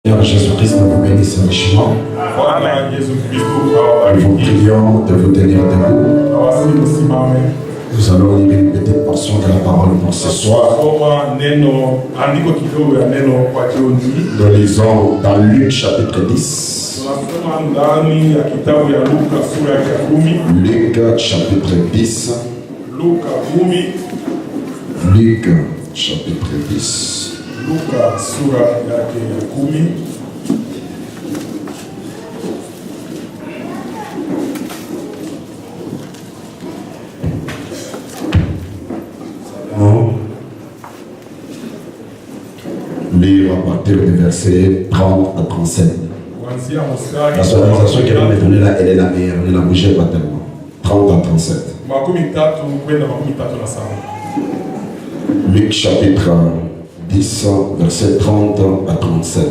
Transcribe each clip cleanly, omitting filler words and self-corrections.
Seigneur Jésus-Christ nous vous bénisse richement. Amen. Nous vous prions de vous tenir debout. Nous allons lire une petite portion de la parole pour ce soir. Nous lisons dans Luc chapitre 10. Luc chapitre 10. Luc chapitre 10. Luka sura yake ya 10. Lire à partir du verset 30 à 37. La sonorisation qu'elle va me donner là, elle est la meilleure. Ne la bougez pas tellement. 30 à 37. Luc chapitre 10, verset 30 à 37.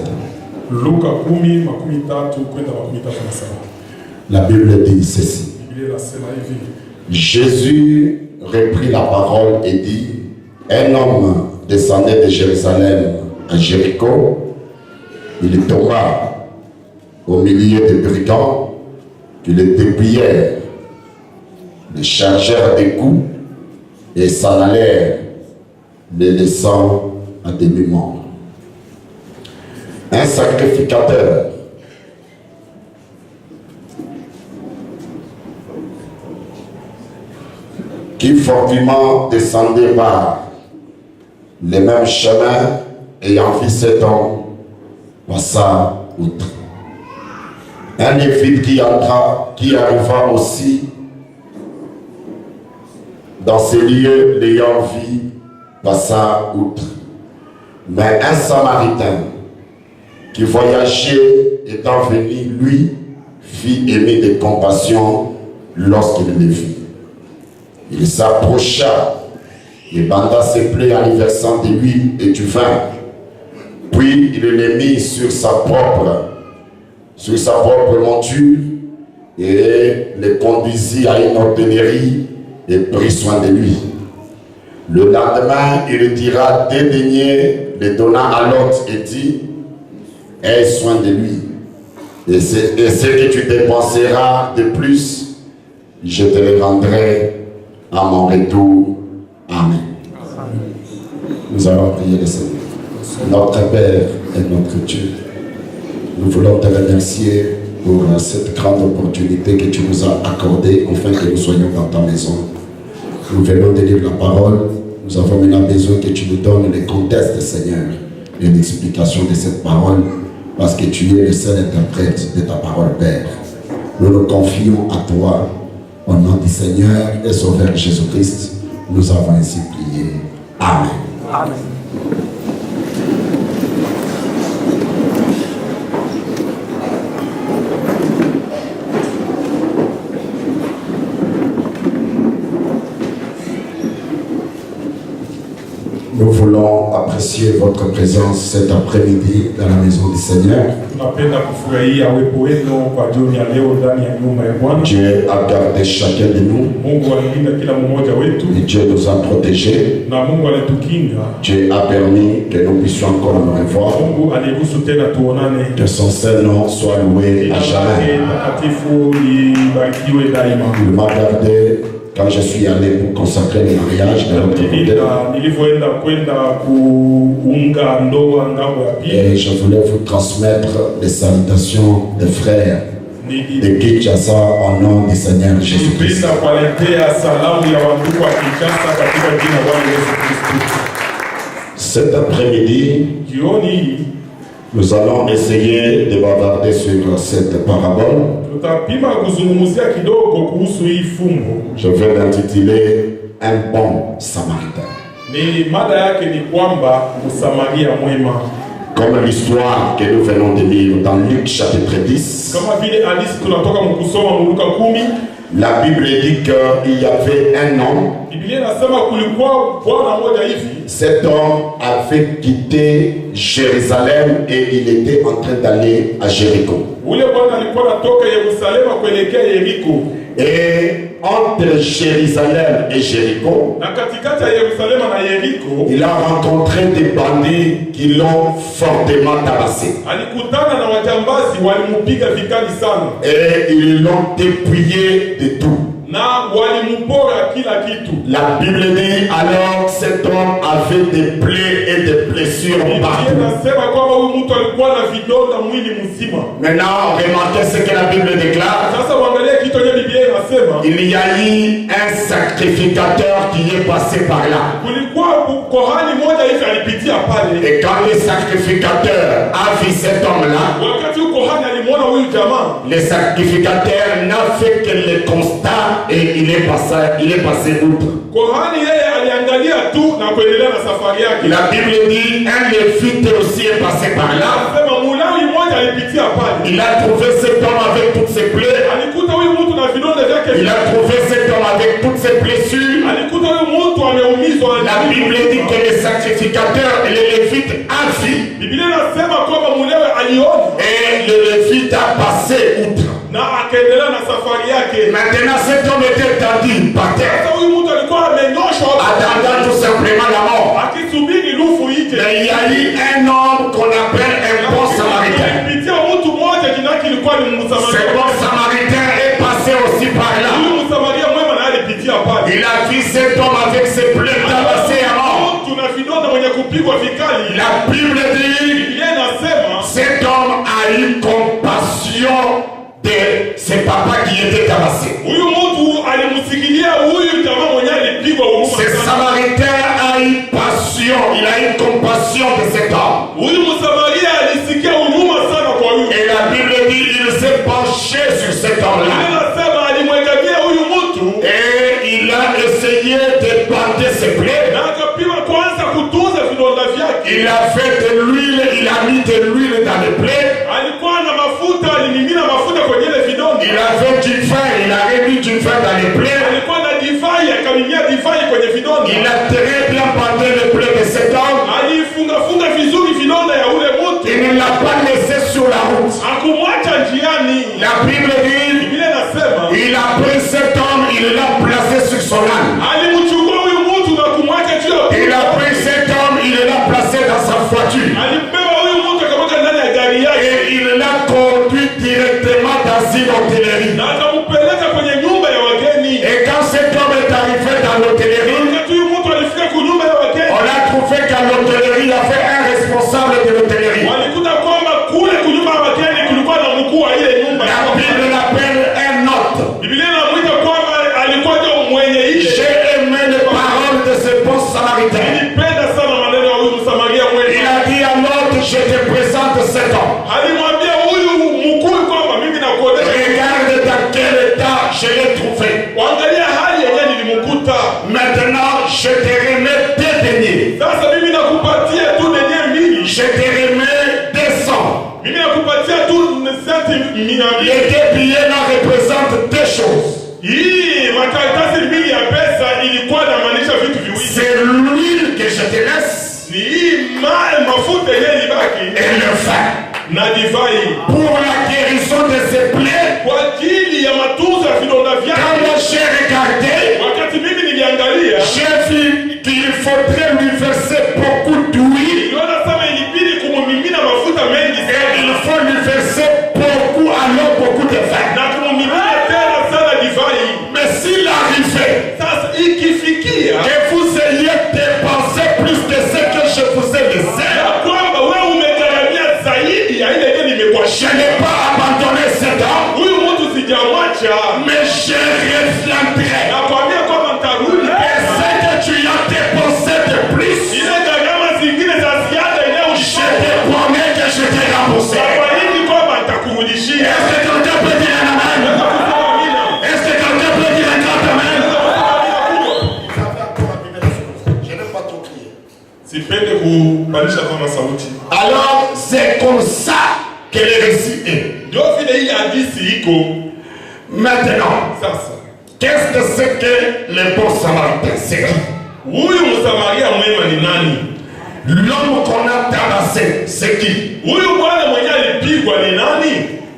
La Bible dit ceci. Jésus reprit la parole et dit: un homme descendait de Jérusalem à Jéricho. Il tomba au milieu des brigands qui le dépouillèrent, le chargèrent des coups et s'en allèrent, le laissant à demi-mort. Un sacrificateur qui fortement descendait par les mêmes chemins, ayant vu cet homme, passa outre. Un lévite qui entra, qui arriva aussi dans ces lieux, l'ayant vu, passa outre. Mais un Samaritain qui voyageait étant venu, lui, fit aimer de compassion lorsqu'il le vit. Il s'approcha et banda ses plaies en y versant de l'huile et du vin. Puis il le mit sur sa propre monture et le conduisit à une hôtellerie et prit soin de lui. Le lendemain, il le tira des deniers, le donna à l'autre et dit: aie soin de lui. Et ce que tu dépenseras de plus, je te le rendrai à mon retour. Amen. Nous allons prier le Seigneur. Notre Père et notre Dieu, nous voulons te remercier pour cette grande opportunité que tu nous as accordée afin que nous soyons dans ta maison. Nous venons de lire la parole. Nous avons maintenant besoin que tu nous donnes le contexte, Seigneur, et l'explication de cette parole, parce que tu es le seul interprète de ta parole, Père. Nous nous confions à toi, au nom du Seigneur et Sauveur Jésus-Christ. Nous avons ainsi prié. Amen. Amen. Nous voulons apprécier votre présence cet après-midi dans la maison du Seigneur. Dieu a gardé chacun de nous. Et Dieu nous a protégés. Dieu a permis que nous puissions encore nous revoir. Que son Saint-Nom soit loué à jamais. Il m'a gardé quand je suis allé pour consacrer le mariage de l'autre côté. Et je voulais vous transmettre les salutations des frères de Kinshasa au nom du Seigneur Jésus-Christ. Cet après-midi, nous allons essayer de bavarder sur cette parabole. Je vais l'intituler Un bon Samaritain. Comme l'histoire que nous venons de lire dans Luc chapitre 10. La Bible dit qu'il y avait un homme Cet homme avait quitté Jérusalem et il était en train d'aller à Jéricho. Et entre Jérusalem et Jéricho, il a rencontré des bandits qui l'ont fortement tabassé. Et ils l'ont dépouillé de tout. La Bible dit alors cet homme avait des plaies et des blessures partout. Maintenant, remarquez ce que la Bible déclare. Il y a eu un sacrificateur qui est passé par là. Et quand le sacrificateur a vu cet homme-là, le sacrificateur n'a fait que le constat et il est passé outre. La Bible dit un lévite aussi est passé par là. Il a trouvé cet homme avec toutes ses plaies. Il a trouvé cet homme avec toutes ses blessures. La Bible dit que le sacrificateur et le lévite a vu. Et le lévite a passé outre. Maintenant cet homme était tendu par terre, attendant tout simplement la mort. Mais il y a eu un homme qu'on appelle un bon samaritain. Ce bon samaritain est passé aussi par là. Il a vu cet homme avec ses plaies tabassées à mort. La Bible dit cet homme a eu compassion de ses papas qui étaient tabassés. Ce samaritain a eu passion, il a eu compassion de cet homme. Et la Bible dit il s'est penché sur cet homme-là. Et il a essayé de bander ses plaies. Il a fait de l'huile, il a mis de l'huile dans les plaies. Il avait du vin, il a remis du vin dans les plaies. Il a très bien bandé les plaies de cet homme. Il ne l'a pas laissé sur la route. La Bible dit il a pris cet homme, il l'a placé sur son âne. Il a pris cet homme, il l'a placé dans sa voiture. Et il l'a conduit directement dans une hôtellerie. Et quand cet homme est arrivé dans l'hôtellerie, on a trouvé qu'à l'hôtellerie, il y avait un responsable de l'hôtellerie. La Bible l'appelle un hôte. J'ai aimé les paroles de ce bon samaritain. Il a dit à l'autre, je te présente cet homme. Regarde dans quel état je l'ai trouvé. Maintenant, je te remets tes deniers. Je te remets 200. Les deux billets là représentent deux choses. C'est l'huile que je te laisse et le vin pour la guérison de ses plaies. Quand j'ai regardé, j'ai vu qu'il faudrait lui verser beaucoup d'huile et il faut lui verser beaucoup alors beaucoup de vin. Mais s'il arrivait que vous ayez dépensé plus de ce que je vous ai laissé, je n'ai pas abandonné cet homme, mais je reviendrai. Et ce que tu as dépensé de plus, je te promets que je te rembourserai. Est-ce que quelqu'un peut dire un amen? Est-ce que quelqu'un peut dire un grand amen? Je n'ai pas trop crié. Alors c'est comme ça que le récit est. Maintenant, Qu'est-ce que c'est que le bon samaritain? C'est qui? Huyu Msamaria mwema ni nani? L'homme qu'on a tabassé, c'est qui? Huyu bwana mwenye alipigwa ni nani?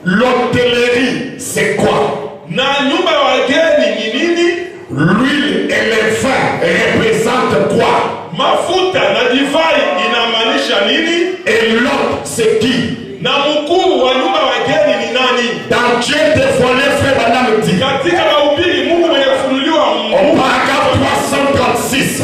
L'hôtellerie, c'est quoi? Na nyumba ya wageni ni nini? L'huile et le vin représentent quoi? Mafuta na divai inamaanisha nini? Et l'autre, c'est qui? Na mkuu wa nyumba ya wageni ni nani? Dans Dieu dévoilé, frère Madame dit, Katika mahubiri Mungu mwenye kufunuliwa au paragraphe 336,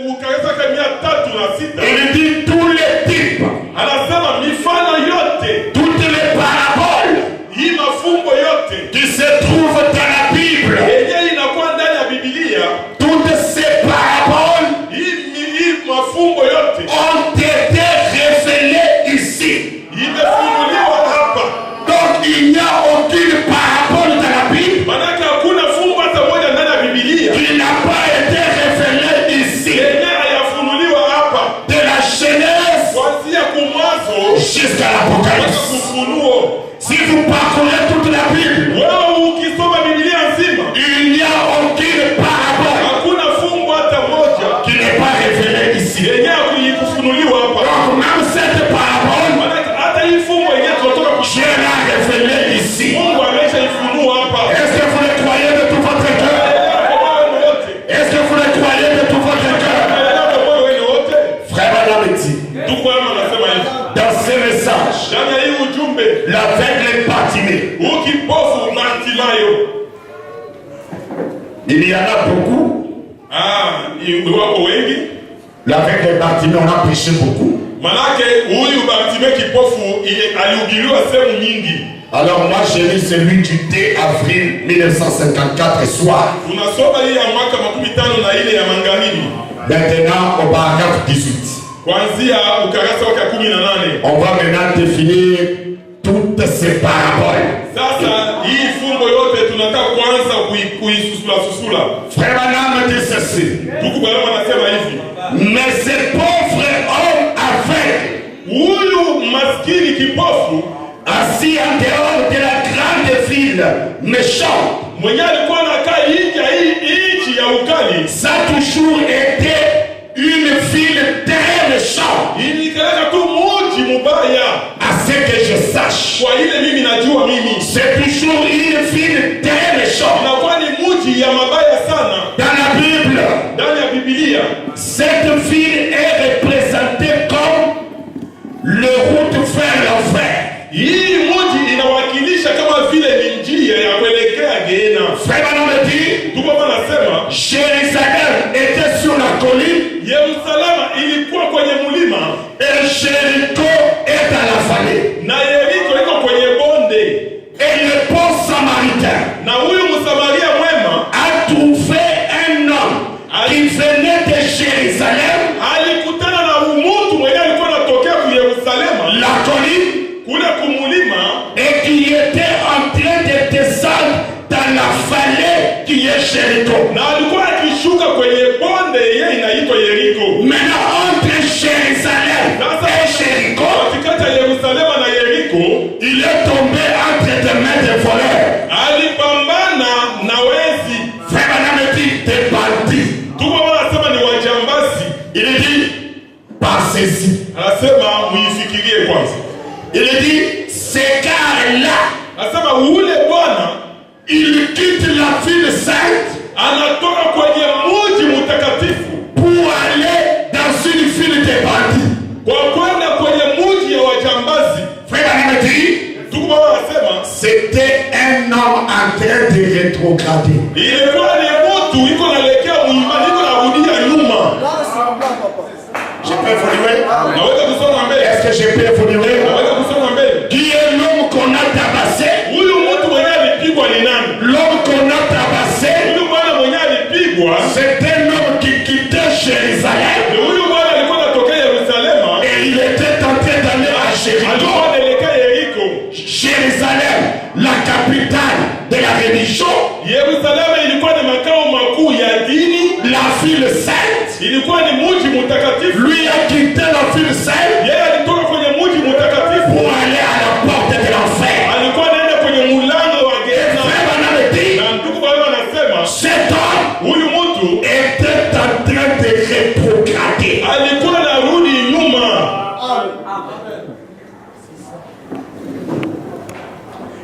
ukarasa ka 306 il dit tous les types, anasema mifano yote, toutes les paraboles hii mafumbo yote qui se trouvent dans la Bible, yenye inakuwa ndani ya Biblia, toutes ces paraboles hii mafumbo yote ont été révélées ici. imefunuliwa hapa. Donc il n'y a aucune parabole dans la Bible Manake hakuna fumbo hata moja ndani ya Biblia qui n'a pas été révélée ici. yenye hayafunuliwa hapa, De la Genèse kuanzia kumwazo jusqu'à mpaka l'Apocalypse. kufunuo. Si vous parcourez toute la Bible, Wewe ukisoma Biblia nzima il n'y a aucune parabole hakuna fumbo hata moja qui n'est pas révélée ici. yenye hakufunuliwa hapa. Donc même cette parabole, Manake hata hii fumbo yenyewe tunatoka Dieu l'a révélée ici. Mungu ameshaifunua hapa. Est-ce que vous le croyez de tout votre cœur? Est-ce que vous le croyez de tout votre cœur? Frère Madame dit, dans ce message, l'aveugle Bartimée, il y en a beaucoup. L'aveugle Bartimée, on a prêché beaucoup. Manake huyu Bartimee kipofu alihubiriwa sehemu nyingi. Alors moi j'ai lu celui du 2 avril 1954 soir. Tunasoma hii ya mwaka 15 na ile ya magharibi. Maintenant au paragraphe 18. Kuanzia ukarasa wa 18. On va maintenant définir toutes ces paraboles. Sasa hii fumbo yote tunataka kwanza kuisusula. Frère Branham dit ceci. Ndugu Branham anasema hivi. Mais ce pauvre homme aveugle, huyu maskini kipofu assis en dehors de la grande ville méchante, mwenye alikuwa anakaa nje hii nchi ya ukali, ça a toujours été une ville très méchante. Ilikalaka tu mji mubaya. À ce que je sache, kwa ile mimi najua mimi, c'est toujours une ville très méchante. Inakuwa ni mji ya mabaya sana. Dans la Bible, ndani ya Biblia, cette ville est représentée comme le route vers l'enfer. Hii mji inawakilisha kama vile ni njia ya kuelekea Gehenna. Frère Branham dit, tuko wanasema Jérusalem était sur la colline, Yerusalemu ilikuwa kwenye mlima, et Jéricho est dans la vallée. na Yeriko iko kwenye bonde. Et le bon samaritain na huyu Msamaria mwema a trouvé un homme qui venait de Jérusalem, alikutana na mtu mwenye alikuwa anatokea ku Yerusalemu, la colline, kule kumulima, et qui était en train de descendre dans la vallée qui est Jéricho. na alikuwa akishuka kwenye bonde yeye inaitwa Yeriko. Maintenant entre Jérusalem et Jéricho, katikati ya Yerusalemu na Yeriko, il est tombé entre des mains de voleurs. alipambana na wezi. Frère Branham dit des bandits. Tuko wanasema ni wajambazi. Il dit pensez-y. Anasema muifikirie kwanza. Il dit ce gars-là, anasema ule bwana il quitte la ville sainte, anatoka kwenye mji mtakatifu pour aller dans une ville de bandits. kwa kwenda kwenye mji ya wajambazi. Frère Branham dit, tuko wanasema c'était un homme en train de rétrograder. ilikuwa ni mtu iko naelekea mlimani, iko narudia nyuma. Je peux vous dire? Naweza kusoma mbele. Est-ce que je peux vous dire? Naweza kusoma mbele. Qui est l'homme qu'on a tabassé? Huyu mtu mwenye alipigwa ni nani? L'homme qu'on a tabassé, Huyu bwana mwenye alipigwa, c'est un homme qui quittait Jérusalem. huyu bwana alikuwa anatokea Yerusalemu, Et il était en train d'aller à Jéricho. alikuwa anaelekea Yeriko. Jérusalem, la capitale de la religion, Yerusalemu ilikuwa ni makao makuu ya dini, la ville sainte. ilikuwa ni mji mtakatifu. Lui a quitté la ville sainte Yeye alitoka kwenye mji mtakatifu pour aller à la porte de l'enfer. alikuwa anaenda kwenye mlango wa Gehenna. Frère Branham dit, Na ndugu bwana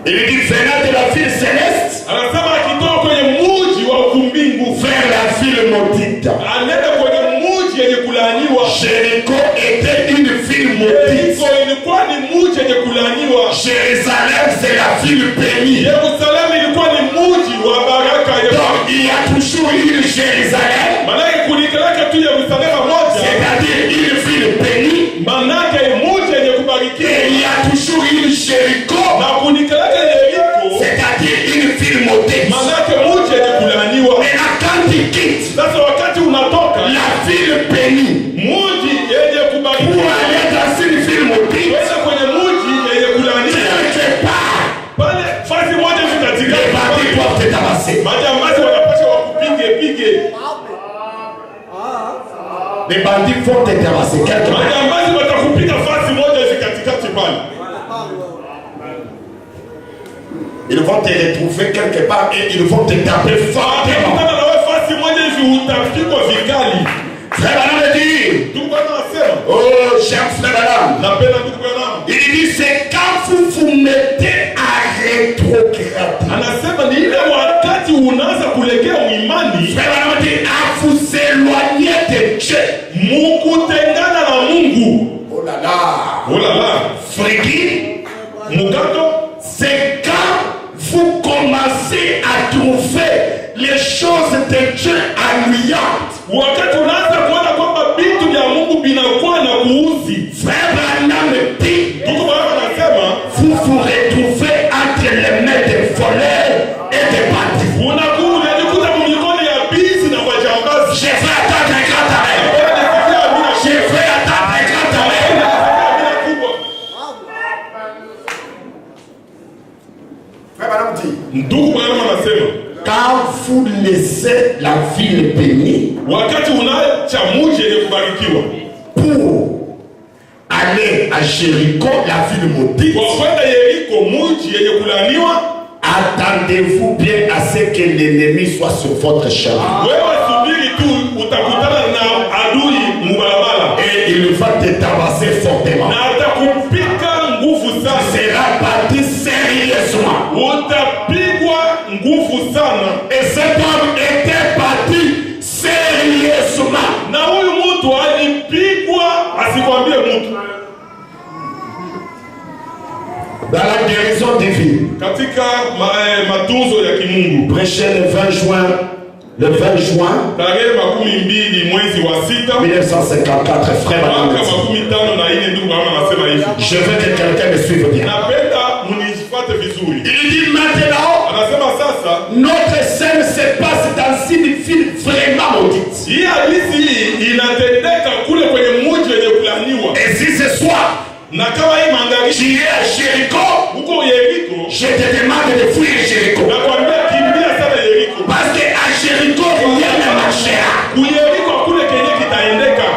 Il dit venant de la ville céleste. Anasema akitoka kwenye mji wa kumbingu vers la ville maudite. anaenda kwenye mji yenye kulaaniwa. Jéricho était une ville maudite. Yeriko ilikuwa ni mji yenye kulaaniwa. Jérusalem c'est la ville bénie. Yerusalemu ilikuwa ni mji wa baraka. Donc il y a toujours une Jérusalem. Manake kulikalaka tu Yerusalemu moja. C'est-à-dire une ville bénie. Manake mji yenye kubarikiwa. Et il y a toujours une Jéricho. Na kulikalaka Yeriko. C'est-à-dire une ville maudite. Manake mji yenye kulaaniwa. Et là quand tu quittes Sasa wakati unatoka la ville bénie mji yenye kubarikiwa pour aller dans une ville maudite, kwenda kwenye mji yenye kulaaniwa. quelque part Pale fasi moja vitatika. les bandits doivent te tabasser. Majambazi wanapaswa wakupige. Les bandits vont te tabasser quelque part. Majambazi watakupiga fasi moja hivi katikati pale. Ils vont te retrouver quelque part et ils vont te taper fortement. Wakikutana na wewe fasi moja hivi utapigwa vikali. Frère Branham dit, Ndugu Bwana anasema, oh cher frère Branham, napenda ndugu Bwana. il dit c'est quand vous vous mettez à rétrograder. Anasema ni ile wakati unaanza kulegea imani, Frère Branham dit à vous éloigner de Dieu. mukutengana na Mungu. Oh là là. Oh là là. Frigi, Mugato, c'est quand vous commencez à trouver les choses de Dieu ennuyantes. wakati unaanza kuona kwamba vitu vya Mungu vinakuwa na kuuzi. Frère Branham dit, Ndugu Bwana anasema, vous vous retrouvez entre les mains des voleurs et des bandits. unajikuta mikono ya bizi na wajambazi. Je vais attendre un grand arrêt. Je vais attendre un grand arrêt. Frère Branham dit, Ndugu Bwana anasema, quand vous laissez la ville bénie wakati unaacha mji yenye kubarikiwa pour aller à Jéricho, la ville maudite, kwa kwenda Yeriko, mji yenye kulaaniwa, attendez-vous bien à ce que l'ennemi soit sur votre chemin. wewe subiri tu, utakutana na adui mubarabara Et il va te tabasser fortement. na atakupika nguvu Tu sana. seras battu sérieusement. Utapigwa nguvu sana. Et cet homme était battu sérieusement. Na huyu mtu alipigwa, asikwambie mtu. Dans la guérison divine. Katika matunzo ya kimungu. Prêché le 20 juin. Le 20 juin Tarehe 12 mwezi wa 6 1954, frère Branham. mwaka 54 ndugu Bwana anasema hivi. Je veux que quelqu'un me suive bien. Napenda munifuate vizuri. Il dit maintenant, Anasema sasa notre scène se passe dans une ville vraiment maudite. hii halisi hii inatendeka kule kwenye mji wenye kulaaniwa. Et si ce soir, Na kama hii magharibi tu es à Jéricho, huko Yeriko, je te demande de fuir Jéricho. nakwambia kimbia sana Yeriko. Parce que à Jéricho, rien ne marchera. Yeriko kule kenye kitaendeka.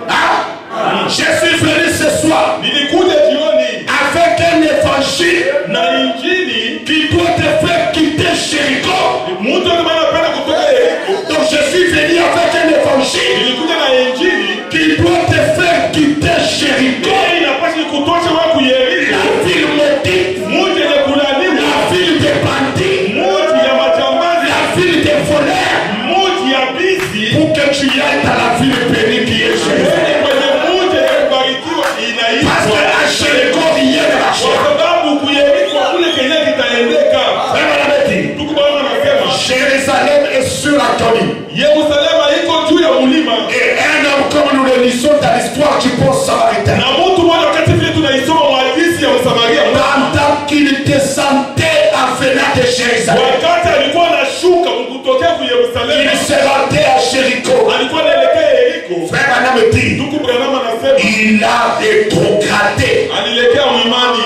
Hein? Je suis venu ce soir Nilikuja jioni avec un évangile na injili qui doit te faire quitter Jéricho. mtu kama anapenda kutoka Yeriko. Donc je suis venu avec un évangile Nilikuja na injili qui doit te faire quitter Jéricho. kwa inapaswa kutosha wewe ku Yeriko. La ville maudite, Mji yenye kulaaniwa, la ville des bandits, mji ya majambazi, la ville des voleurs, mji ya bizi, pour que tu ailles dans la ville bénie qui est Jérusalem. kwenye mji yenye kubarikiwa Parce que inaitwa. à Jéricho, rien ne Kwa marchera. sababu ku Yeriko kule kenye kitaendeka. Frère Branham dit, Ndugu Bwana anasema Jérusalem est sur la colline. Yerusalemu iko juu ya mlima. Et un homme comme nous le lisons dans l'histoire du bon samaritain, Na mtu mmoja wakati vile tunaisoma hadithi ya Msamaria, pendant qu'il descendait en venant de Jérusalem, wakati alikuwa anashuka kutokea ku Yerusalemu, il se rendait à Jéricho. alikuwa anaelekea Yeriko. Frère Branham dit, Ndugu Branham anasema il a rétrogradé. alielekea mwimani.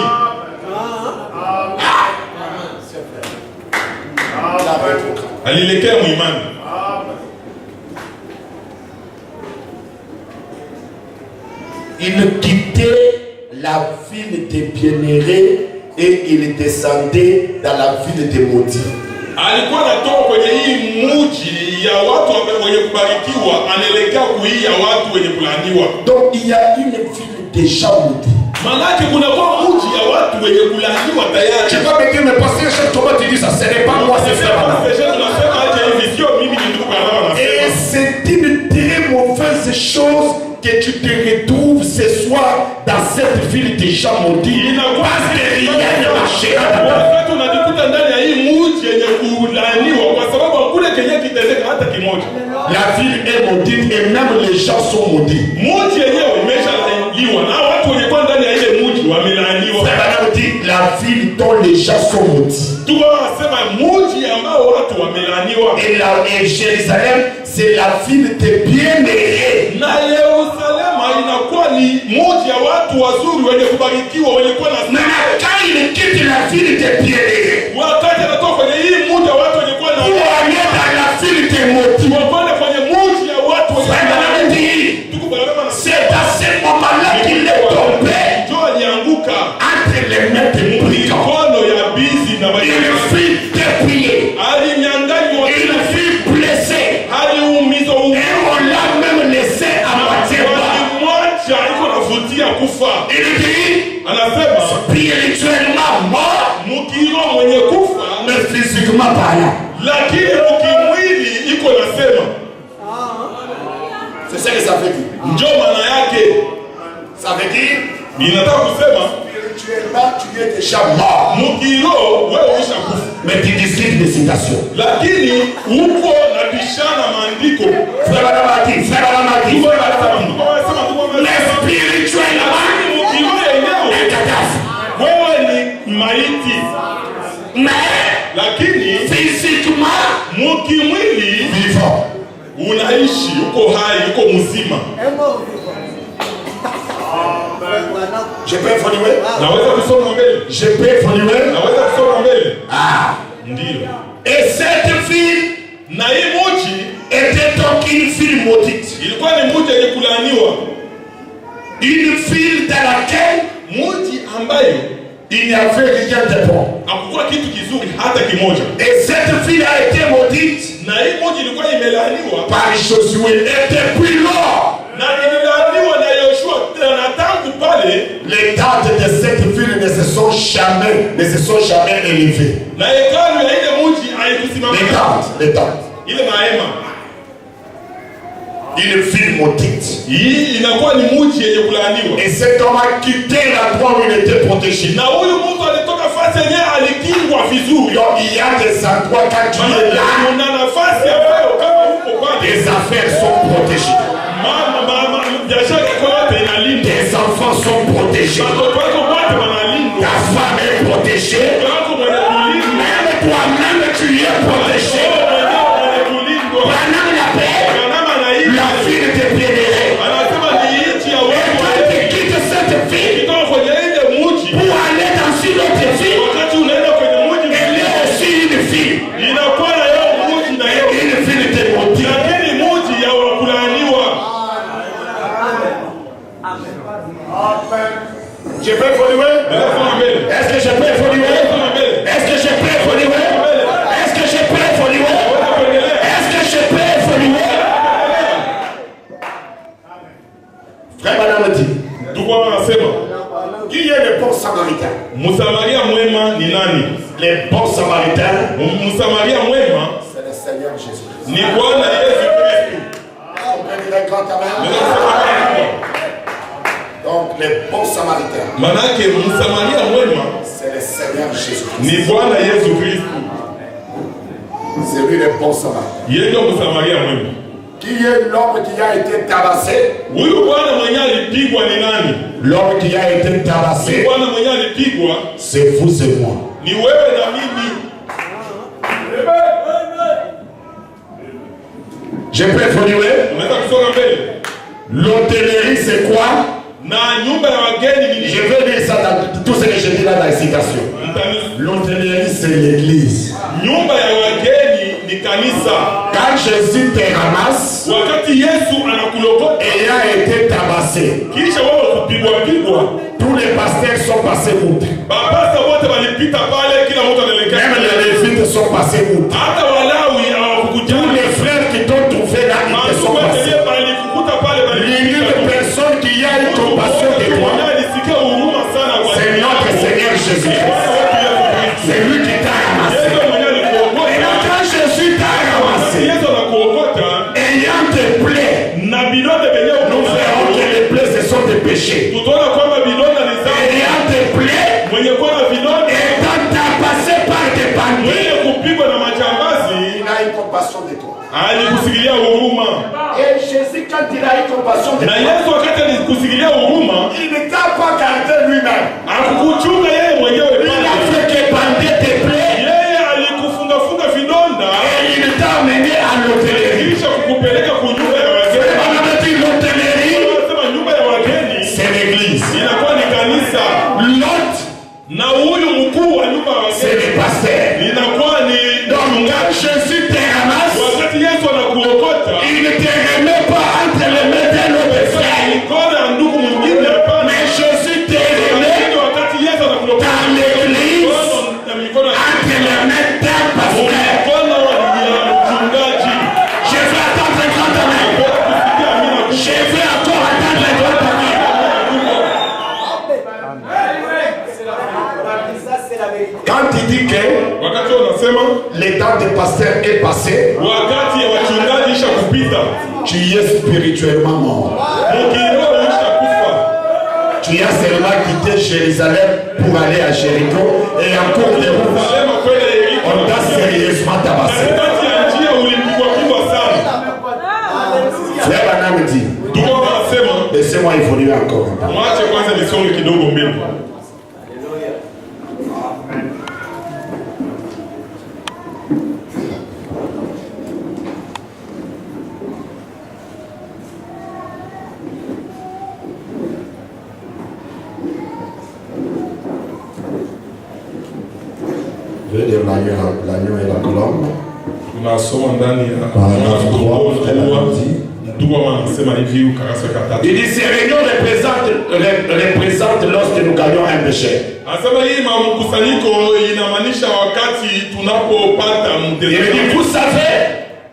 Alielekea mwimani. Il quittait la ville des bienheureux et il descendait dans la ville des maudits. Alikuwa anatoka kwenye hii mji ya watu wenye kubarikiwa, anaelekea kuhii ya watu wenye kulaaniwa. Donc il y a une ville déjà maudits. Manake kunakuwa mji ya watu wenye kulaaniwa tayari. Tu vas me dire, mais pasteur, comment tu dis ça? Ce n'est pas moi, c'est frère. Et c'est une très mauvaise chose que tu te retrouves ce soir dans cette ville déjà maudite. Parce que rien ne marchera là-bas. La ville est maudite et même les gens sont maudits. La ville dont les gens sont maudits. Et Jérusalem, c'est la ville des bien-aimés. Mais quand il quitte la ville des bien-aimés pour aller dans la ville des maudits, c'est dans ce moment-là qu'il est tombé entre les mains des brigands. Il fut dépouillé, il fut blessé, et on l'a même laissé à moitié mort. Il dit spirituellement mort, mais physiquement pas là. C'est ça que ça veut dire. Ça veut dire spirituellement tu es déjà mort. Mais tu discutes des citations. Mais spirituellement un cadavre. Mais physiquement vivant. Unaishi uko hai uko mzima. Je peux évoluer. Naweza kusoma mbele. Je peux évoluer. Naweza kusoma mbele. Ah, ndio. Et cette ville na hii mji était donc une ville maudite. Ilikuwa ni mji yenye kulaaniwa. Une ville dans laquelle mji ambayo il n'y avait rien de bon. Hakukuwa kitu kizuri hata kimoja. Et cette ville a été maudite. Na hii mji ilikuwa imelaaniwa par Josué. Et depuis lors, na ililaaniwa na Yoshua na tangu pale les tentes de cette ville ne se sont jamais élevées. Na hekalu ya ile mji haikusimama. Les tentes. Ile mahema. Une ville maudite. Hii inakuwa ni mji yenye kulaaniwa. Et cet homme a quitté l'endroit où il était protégé. Na huyu mtu alitoka fasi yenyewe alikingwa vizuri. Donc il y a des endroits quand tu es là, kuna nafasi ambayo kama uko pale les affaires sont protégées. Biashara yako yote inalindwa. Tes enfants sont protégés. Watoto wako wote wanalindwa. Ta femme est protégée. Même toi-même tu es protégé. Pendant la paix, la ville te bénirait. Et quand tu quittes cette ville pour aller dans une autre ville, elle est aussi une ville. Une ville de maudit. Je peux évoluer? Est-ce que je peux évoluer? Est-ce que je peux évoluer? Est-ce que je peux évoluer? Est-ce que je peux évoluer? Frère Madame dit, qui est le bon samaritain? Msamaria mwema ni nani? Les bons samaritains, Msamaria mwema c'est le Seigneur Jésus. ni Bwana Yesu Kristo. Donc les bons samaritains, manake Msamaria mwema c'est le Seigneur Jésus. ni Bwana Yesu Kristo. C'est lui le bon samaritain. Yeye ndio Msamaria mwema. Qui est l'homme qui a été tabassé? Huyu bwana mwenye alipigwa ni nani? L'homme qui a été tabassé, Bwana mwenye alipigwa c'est vous et moi. ni wewe na mimi. Je peux évoluer? Unaweza kusonga mbele. L'hôtellerie c'est quoi? Na nyumba ya wageni ni Je veux dire ça dans tout ce que je dis là dans la citation. L'hôtellerie c'est l'église. Nyumba ya wageni ni kanisa. Quand Jésus te ramasse, Wakati Yesu anakulokota ayant été tabassé, kisha wewe kupigwa, tous les pasteurs sont passés outre. bapasta wote walipita pale, kila mtu anaelekea. Même les lévites sont passés outre. Hata Walawi hawakukuja. Tous les frères qui t'ont trouvé là, ils te sont passés. L'unique personne qui a une compassion de toi, Alikusikilia huruma. Et Jésus, quand il a eu compassion de Na toi, Yesu wakati alikusikilia huruma, il ne t'a pas gardé lui-même. hakukuchunga yeye mwenyewe Il a pale. fait que bander tes plaies Yeye alikufunga vidonda et il t'a amené à l'hôtellerie. kisha kukupeleka kunyumba ya Et wageni. on avait dit l'hôtellerie, Wanasema nyumba ya wageni c'est l'église. inakuwa ni kanisa. L'hôte, Na huyu mkuu wa nyumba ya c'est wageni le pasteur. inakuwa ni Donc, quand Jésus te ramasse, wakati Yesu anakuokota il ne te remet pas entre les mains d'un autre frère. mikono ya ndugu mwingine, hapana. Mais Jésus te remet Lakini wakati Yesu anakuokota dans l'église na mikono ya entre les mains d'un pasteur. mkono ya mchungaji. Je vais attendre un grand amen. Kusikia amina. Je vais encore attendre un grand amen. Quand il dit que Wakati unasema le temps de pasteur est passé, wakati ya wachungaji isha kupita, tu es spirituellement mort. mkiroho isha kufa. Tu as seulement quitté Jérusalem pour aller à Jéricho et en cours de route, Sema kweli Yeriko. on t'a sérieusement tabassé. Katikati ya njia ulipigwa sana. Frère Branham dit, Ndugu wanasema laissez-moi évoluer encore un peu. mwache kwanza nisonge kidogo mbele. Je vais dire l'agneau et la colombe. Tunasoma ndani ya Paragraphe 3, frère Branham dit. ndugu wanasema hivi ukarasa katatu. Il dit, ces réunions représentent lorsque nous gagnons un péché. Anasema hii mkusanyiko inamaanisha wakati tunapopata Il mtezamo. dit, vous savez,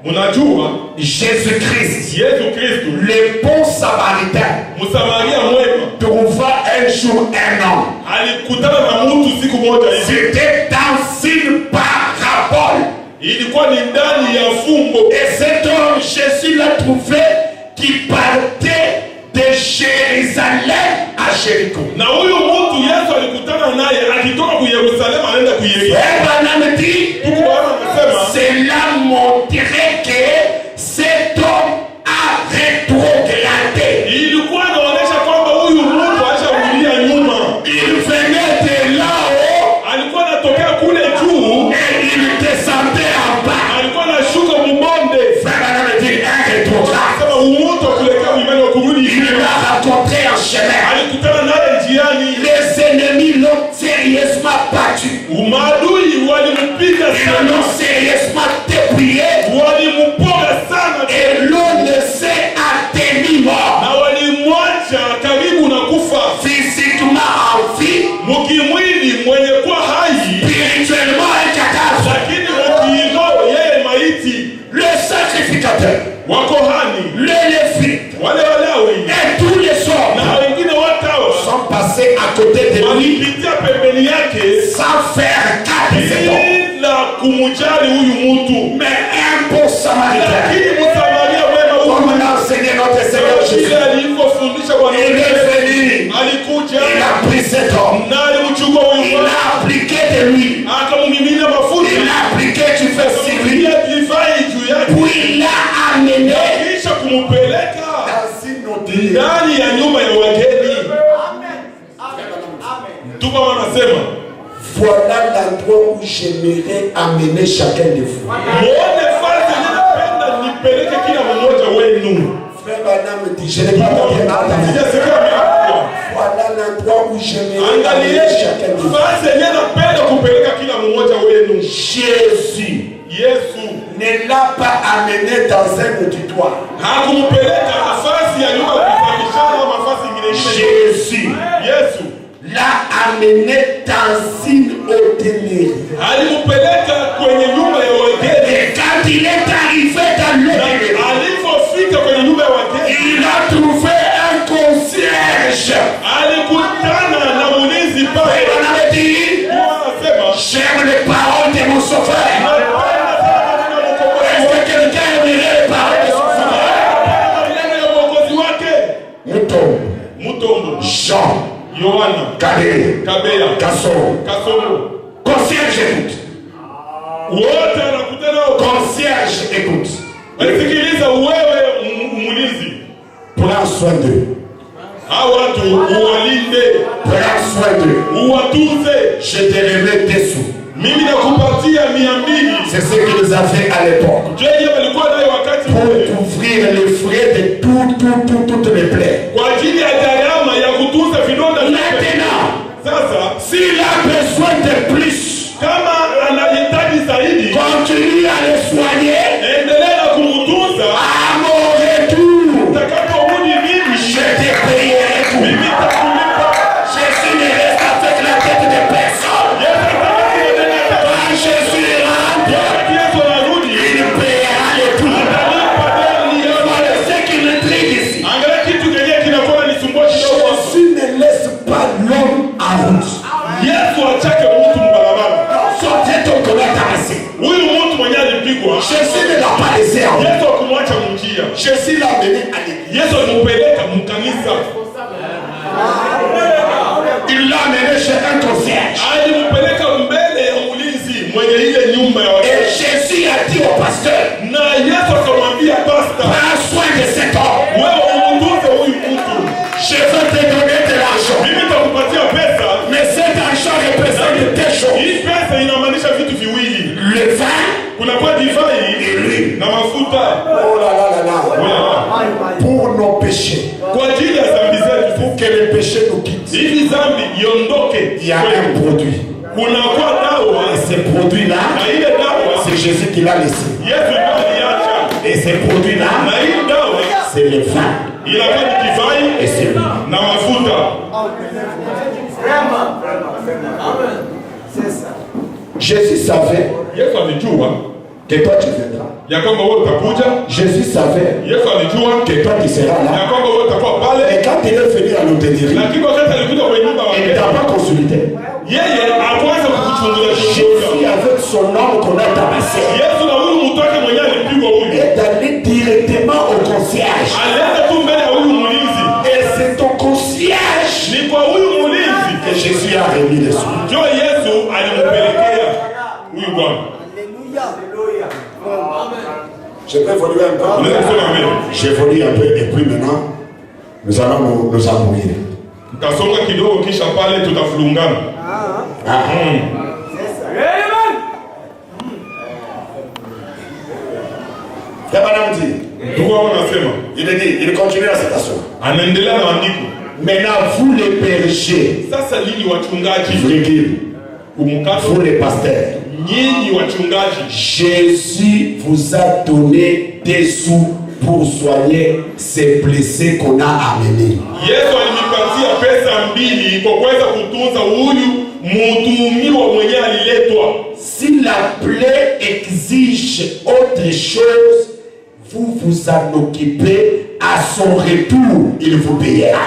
Mnajua Jésus-Christ, Yesu Kristo le bon samaritain, Msamaria mwema trouva un jour un homme. alikutana na mtu siku moja hivi. C'était dans une parabole. Ilikuwa ni ndani ya fumbo. Et cet homme, Jésus l'a trouvé qui partait de Jérusalem à Jéricho. Na huyu mtu Yesu alikutana naye akitoka ku Yerusalemu anaenda ku Yeriko. Et Branham dit, Ndugu wana anasema cela montrait que cet homme a rétrogradé. ilikuwa inaonyesha kwamba huyu mtu asharudia nyuma. Il venait de là-haut Alikuwa anatokea kule juu, et il descendait en bas. alikuwa anashuka mbonde. Frère Branham dit, un rétrograde. Sema mtu kuelekea uimani wa kurudi Il nyuma. l'a rencontré en chemin. Alikutana naye njiani. Les ennemis l'ont sérieusement battu. Maadui walimpiga Ils sana, l'ont sérieusement dépouillé walimpoga sana et l'ont laissé à demi-mort. na walimwacha karibu na kufa. Physiquement en vie, Mkimwili mwenye kuwa hai, spirituellement un cadavre. lakini mkiroho yeye maiti. Le sacrificateur, Wakohani le lévite wale Walawi et tous les hommes na wengine watawa sont passés à côté de lui walipitia pembeni yake sans faire cas de cet homme. bila kumujali huyu mtu. Mais un bon samaritain, Lakini Msamaria mwema comme huyu l'a enseigné notre Seigneur Jésus, vile alivyofundisha Bwana il est Yesu, venu, alikuja il a pris cet homme, na alimchukua huyu il mwana a appliqué de lui, akamumimina mafuta il a appliqué du feu sur lui, akamumimina divai juu yake puis il l'a amené kisha kumpeleka dans une hôtellerie. ndani ya nyumba ya wageni. Tuko wanasema Voilà l'endroit où j'aimerais amener chacun de vous. muone fasi ninapenda nipeleke kila mmoja wenu. Frère Branham dit, je n'ai pas bien entendu. Sijasikia mimi. Voilà l'endroit où j'aimerais amener Angalieni chacun de vous. fasi yenyewe napenda kupeleka kila mmoja wenu. Jésus Yesu ne l'a pas amené dans un auditoire. hakumpeleka nafasi ya nyumba ya kupangisha au nafasi nyingine. Jésus Yesu l'a amené dans une hôtellerie. alimpeleka kwenye nyumba ya wageni. Et quand il est arrivé dans Na l'hôtellerie, alipofika kwenye nyumba ya wageni, il a trouvé un concierge. alikutana na mlinzi Et pale. on avait dit, Anasema j'aime les paroles de mon sauveur. napenda sana maneno ya mkombozi Est-ce que quelqu'un aimerait les paroles de son sauveur? maneno ya mwokozi wake. Mouton, Mutombo, Jean, Yohana, Kabé, Kabeya, Kasson. Kasomo, Concierge, écoute. wote anakutana. Concierge, écoute. Sikiliza wewe mlinzi. Prends soin d'eux. Hao watu uwalinde. Prends soin d'eux. Uwatunze. Je te remets tes sous. Mimi nakupatia 200. C'est ce qu'ils avaient à l'époque. Jeni walikuwa nayo wakati pour couvrir les frais de toutes les plaies. Kwa ajili ya gharama ya kutunza vidonda. Maintenant, sasa s'il a besoin de plus, kama anahitaji zaidi, continue à le soigner. Endelea kumtunza. À mon retour, utakaporudi mimi, je te payerai tout. Mimi nitakulipa. Jésus ne reste avec la tête de personne. Quand Jésus rentre, il payera le tout. Voilà ce qui me trigue ici. Jésus ne laisse pas l'homme en route. Sortez ton commun tabassé. Jésus ne l'a pas laissé en route. Jésus l'a mené à l'église. Il l'a amené chez un concierge. Et Jésus a dit au pasteur, prends soin de cet homme. Je veux te donner de l'argent. Mais cet argent représente deux choses. Le vin et l'huile. Oh là là là là. Pour nos péchés. Pour que les péchés nous quittent. Il y a un produit. Et ce produit-là, c'est Jésus qui l'a laissé. Et ce produit-là, c'est le vin. Et c'est lui. Jésus savait que toi tu viendras. Jésus savait que toi tu seras là. Et quand il est venu à l'hôtellerie, il ne t'a pas consulté. Jésus avec son homme qu'on a tabassé est allé directement au concierge. Et c'est au concierge que Jésus a remis les sous. Je peux évoluer un peu. J'évolue un peu et puis maintenant nous allons nous embrouiller. Il continue la citation. Maintenant vous les bergers, vous les pasteurs, Jésus vous a donné des sous pour soigner ces blessés qu'on a amenés. Si la plaie exige autre chose, vous vous en occupez, à son retour, il vous payera.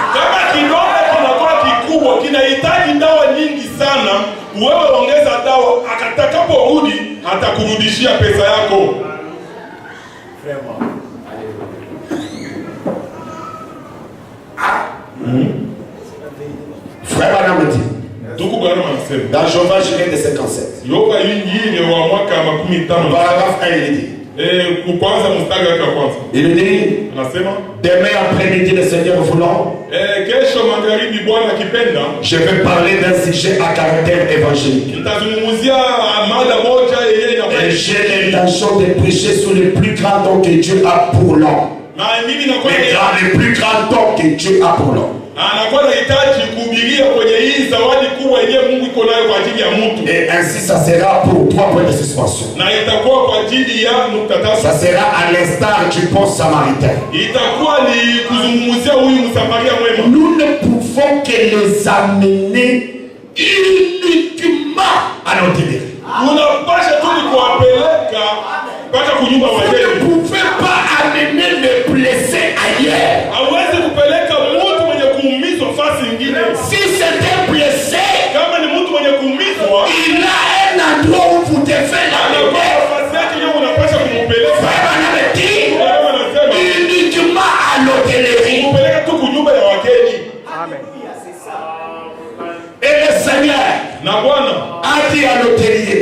Frère Banamati, dans Jovan Juillet de 57, paragraphe 1, il dit, demain après-midi le Seigneur voulant, je vais parler d'un sujet à caractère évangélique. Et j'ai l'intention de prêcher sur les plus grands dons que Dieu a pour l'homme. Les plus grands dons que Dieu a pour l'homme. Et ainsi ça sera pour 3 points de suspension. Ça sera à l'instar du bon samaritain. Nous ne pouvons que les amener uniquement à l'hôtellerie. Vous ne pouvez pas amener les blessés ailleurs. Si c'est un blessé, il a un endroit où vous devez l'amener. Uniquement à l'hôtellerie. Et le Seigneur a dit à l'hôtelier,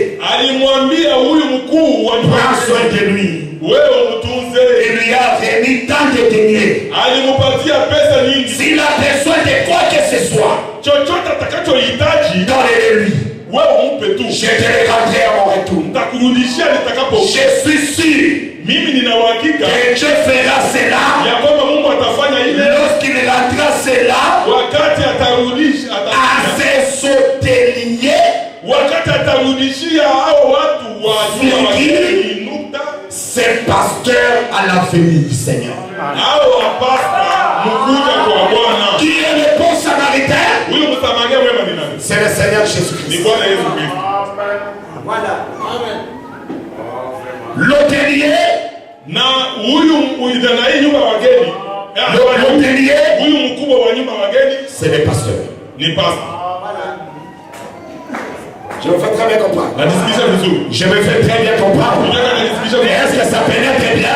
prends soin de lui. Il lui a remis tant de deniers. S'il a besoin de quoi que ce soit, donnez-le-lui. Je te le rendrai à mon retour. Je suis sûr que Dieu fera cela lorsqu'il rendra cela à ses hôteliers, ses pasteurs à la venue du Seigneur. Qui est le bon samaritain? C'est le Seigneur Jésus-Christ. L'hôtelier, c'est les pasteurs. Je me fais très bien comprendre. Je me fais très bien comprendre. Mais est-ce que ça pénètre très bien?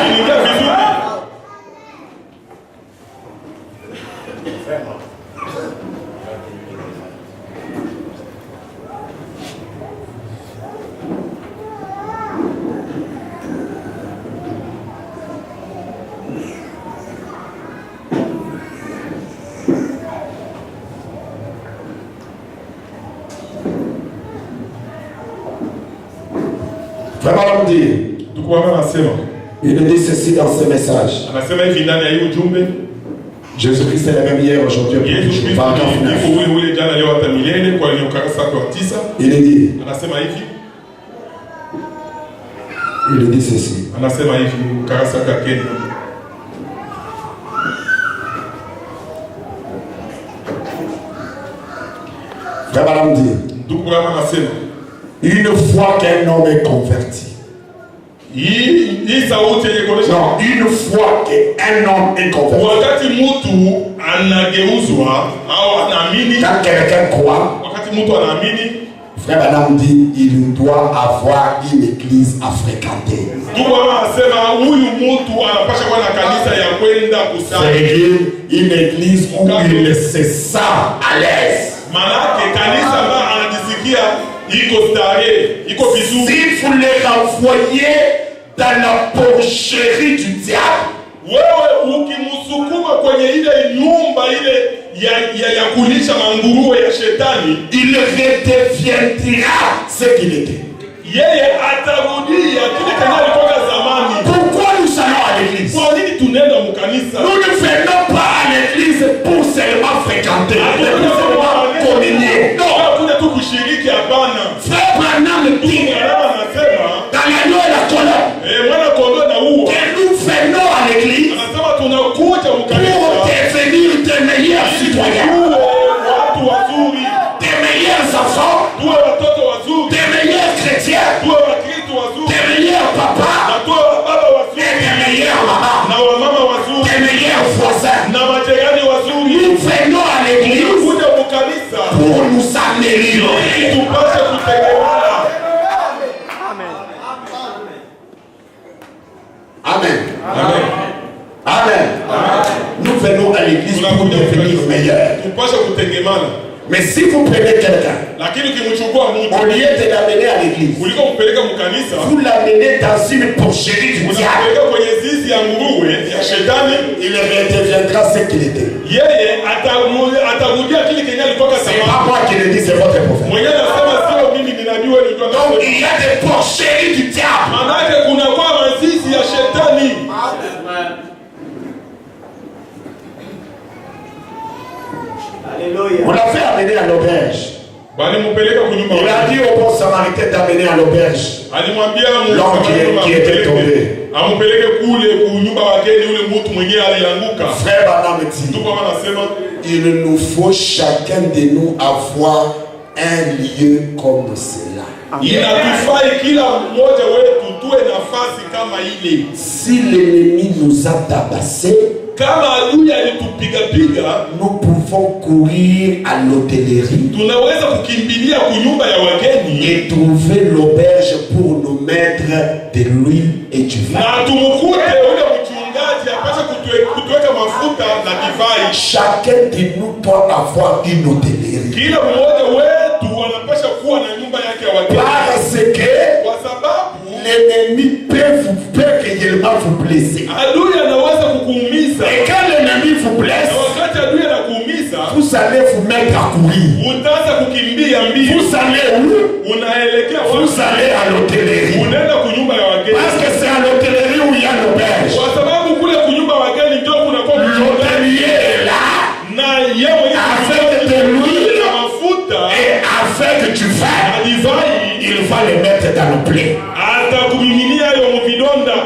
Vraiment l'homme dit, il nous dit ceci dans ce message. Jésus-Christ est le même hier, aujourd'hui, il dit ceci. Vraiment l'homme dit, une fois qu'un homme est converti. Non, une fois qu'un homme est converti. Quand quelqu'un croit, Frère Branham dit, il doit avoir une église à fréquenter. C'est une église où il se sent à l'aise. Si vous les renvoyez dans la porcherie du diable, il redeviendra ce qu'il était. Pourquoi nous allons à l'église? Nous ne venons pas à l'église pour seulement fréquenter, pour seulement communier. Non. Frère Branham dit dans la loi et la colonne que nous venons à l'église pour devenir de meilleurs citoyens, de meilleurs enfants, de meilleurs chrétiens, de meilleurs papas, et de meilleurs mamans, de meilleurs voisins. Nous venons à l'église pour nous améliorer. Amen. Amen. Amen. Nous venons à l'église pour devenir meilleurs. Mais si vous prenez quelqu'un, au lieu de l'amener à l'église, vous l'amenez dans une porcherie du diable, il redeviendra ce qu'il était. C'est pas moi qui le dis, c'est votre prophète. Donc il y a des porcheries du diable. On l'a fait amener à l'auberge. Il a dit au bon samaritain d'amener à l'auberge l'homme qui était tombé. Frère Branham dit, il nous faut chacun de nous avoir un lieu comme cela. Si l'ennemi nous a tabassés, nous pouvons courir à l'hôtellerie et trouver l'auberge pour nous mettre de l'huile et du vin. Chacun de nous doit avoir une hôtellerie. Parce que l'ennemi peut réellement pourra vous blesser. Adui anaweza kukuumiza. Et quand l'ennemi vous blesse, Na wakati adui anakuumiza, vous allez vous mettre à courir. utaanza kukimbia mbio. Vous allez où? Unaelekea wapi? Vous allez à l'hôtellerie. Unaenda kunyumba ya wageni. Parce que c'est à l'hôtellerie où il y a l'auberge. Kwa sababu kule kunyumba ya wageni ndio kuna kwa L'hôtelier est là. na yeye Afin de l'huile na mafuta et afin que tu na fasses, divai il va les mettre dans le plaie. atakumiminia hayo mvidonda.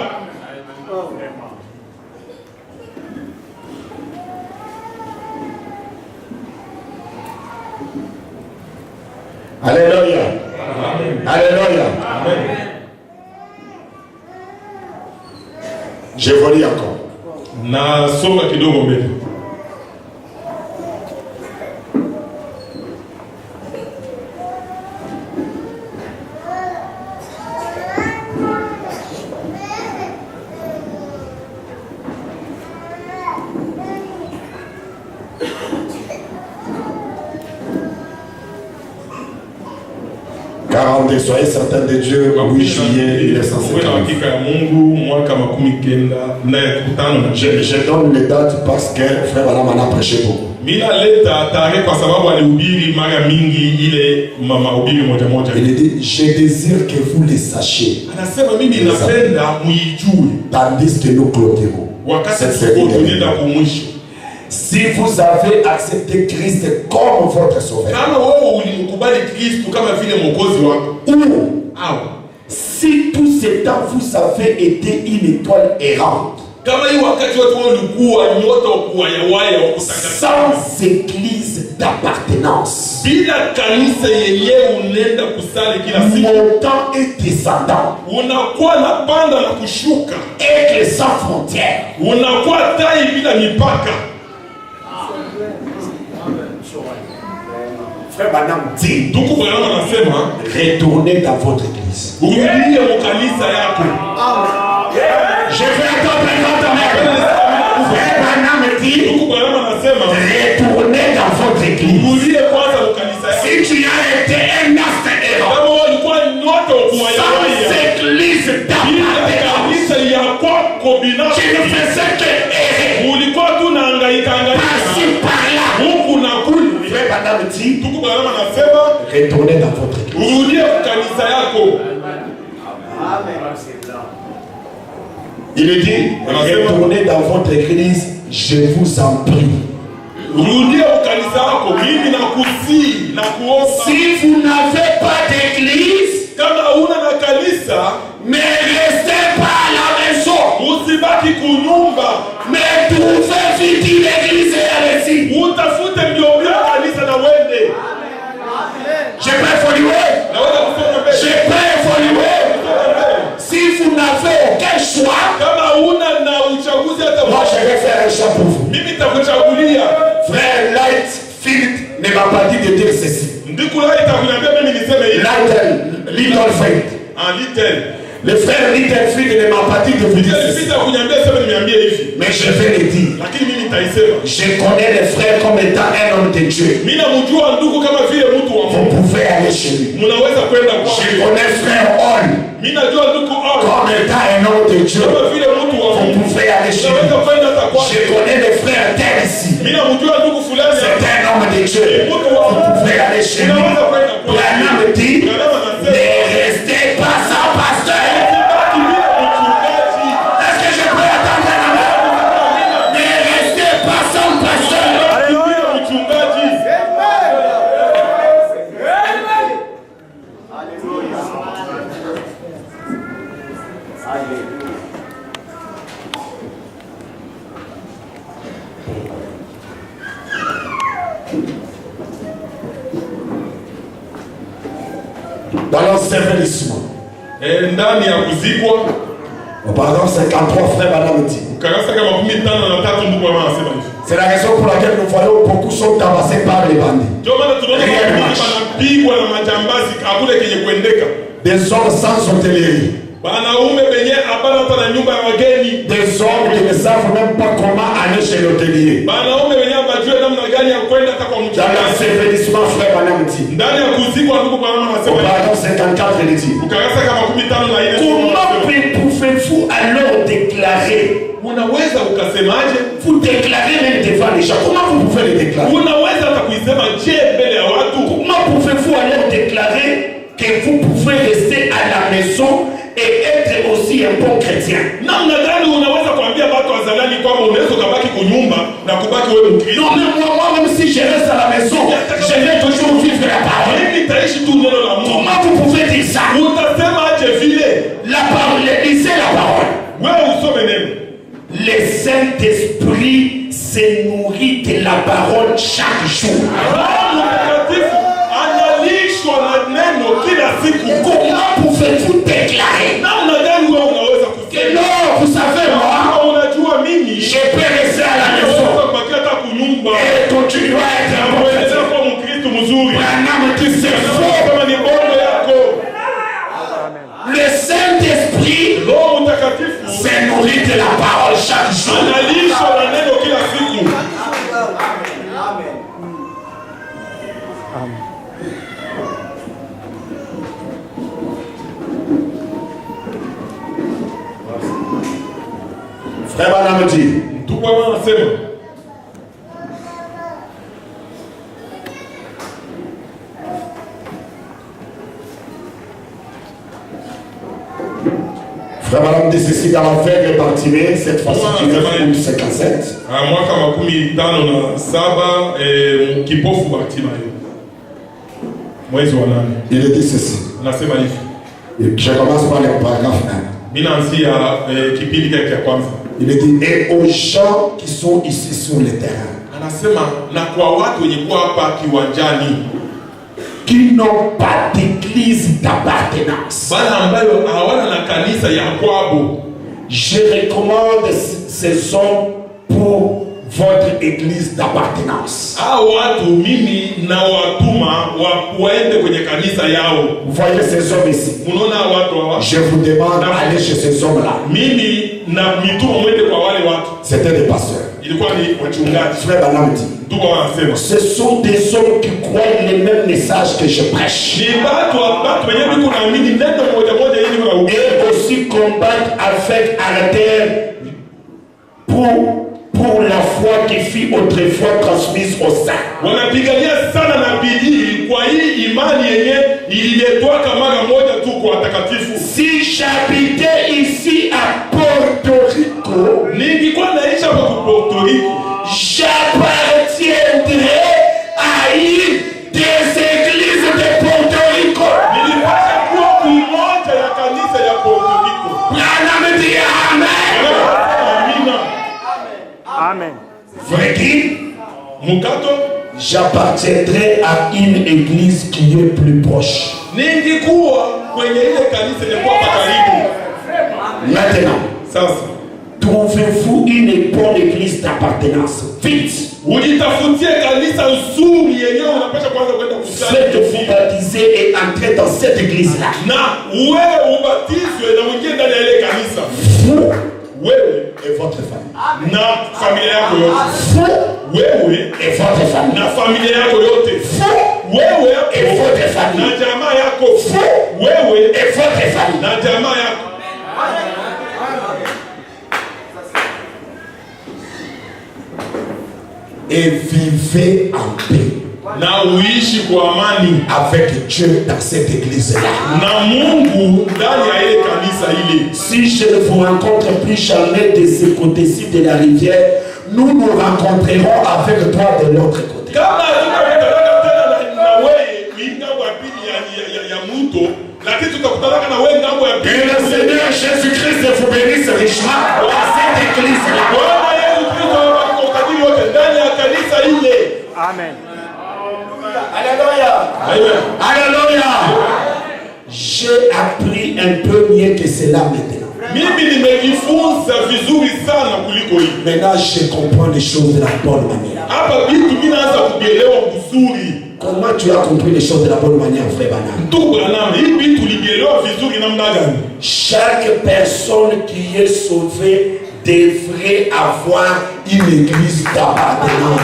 Alléluia. Alléluia. Je vous lis encore. Nasoma kidogo mbele. Soyez certains de Dieu. 8 juillet 1950. Je donne les dates parce que frère Alam en a prêché beaucoup. Il dit, je désire que vous les sachiez. Tandis que nous clôturons cette série. Si vous avez accepté Christ comme votre sauveur, ou si tout ce temps vous avez été une étoile errante, sans église d'appartenance, montant et descendant, et sans frontières, Frère Banam dit, retournez dans votre église. Je vais attendre un grand amen. Frère Banam dit, retournez dans votre église. Si tu as été un astre errant, sans église d'appartenance, tu ne faisais que errer. Par-ci, par-là. Frère Banam dit, retournez dans votre église. Il dit, retournez dans votre église, je vous en prie. Si vous n'avez pas d'église, ne restez pas à la maison. Mais trouvez vite l'église et allez-y. Je peux évoluer. Je peux évoluer. Si vous n'avez aucun choix, moi je vais faire un choix pour vous. Frère Lightfield ne m'a pas dit de dire ceci. Littlefield. Le frère Littlefield ne m'a pas dit de vous dire ceci. Mais je vais le dire. Je connais le frère comme étant un homme de Dieu. Vous pouvez aller chez lui. Je connais frère Hall comme étant un homme de Dieu. Vous pouvez aller chez lui. Je connais le frère Tel ici. C'est un homme de Dieu. Vous pouvez aller chez lui. Branham dit, ne restez pas sans pasteur. Est-ce que je peux attendre un amen? Ne restez pas sans pasteur. Dans l'ensevelissement. Pardon, 53 frères Banam dit. C'est la raison pour laquelle nous voyons beaucoup sont tabassés par les bandits. Des hommes sans hôtellerie. Des hommes qui ne savent même pas comment aller chez l'hôtelier. Dans l'ensevelissement, frère Banam dit. Pardon, 54, il dit. Comment pouvez-vous alors déclarer ukasemaje? Vous déclarez même devant les gens. Comment vous pouvez le déclarer? Unaweza hata kuisema je mbele ya watu? Comment pouvez-vous alors déclarer que vous pouvez rester à la maison et être aussi un bon chrétien? Namna gani unaweza kuambia watu wazalani kwamba unaweza kubaki kunyumba na kubaki wewe Mkristo? Non, mais moi même si je reste à la maison, je vais toujours vivre la parole. Mimi nitaishi tu neno la Mungu. Comment vous pouvez dire ça? Utasema aje vile? La parole, lisez la parole. Wewe usome neno. Le Saint-Esprit se nourrit de la parole chaque jour. Roho Mtakatifu analishwa na neno kila siku. Comment pouvez-vous déclarer? Namna gani wewe unaweza kusema? Non, vous savez moi, Unajua mimi je peux rester à la maison et continuer à être un bon chrétien. Branham dit c'est faux. Le Saint-Esprit se nourrit de la parole chaque jour. Frère Branham dit, Frère Branham dit ceci dans l'aveugle Bartimée, cette fois-ci du 9 août 57. Mwaka 57 kipofu Bartimayo. Mwezi wa 8. Il dit ceci. Anasema hivi. Je commence par le paragraphe 1. Il dit, et aux gens qui sont ici sur le terrain, qui n'ont pas d'église d'appartenance, je recommande ces hommes pour votre église d'appartenance. Vous voyez ces hommes ici. Je vous demande d'aller chez ces hommes-là. C'était des pasteurs. Frère Branham dit, ce sont des hommes qui croient les mêmes messages que je prêche. Et aussi combattent avec ardeur pour la foi qui fut autrefois transmise aux saints. Si j'habitais ici à Porto Rico, j'appartiendrais à une des églises de Porto Rico. Branham dit Amen. Amen. Vrai dire, j'appartiendrai à une église qui est plus proche. Maintenant, trouvez-vous une bonne église d'appartenance. Vite. Faites-vous baptiser et entrez dans cette église-là. Vous et votre famille. Vous et votre famille. Vous et votre famille. Vous et votre famille. Et vivez en paix avec Dieu dans cette église-là. Si je ne vous rencontre plus jamais de ce côté-ci de la rivière, nous nous rencontrerons avec toi de l'autre côté. Que le Seigneur Jésus-Christ vous bénisse richement dans cette église-là. Amen. Alléluia. Alléluia. J'ai appris un peu mieux que cela maintenant. Maintenant, je comprends les choses de la bonne manière. Comment tu as compris les choses de la bonne manière, frère Branham? Chaque personne qui est sauvée devrait avoir une église d'appartenance.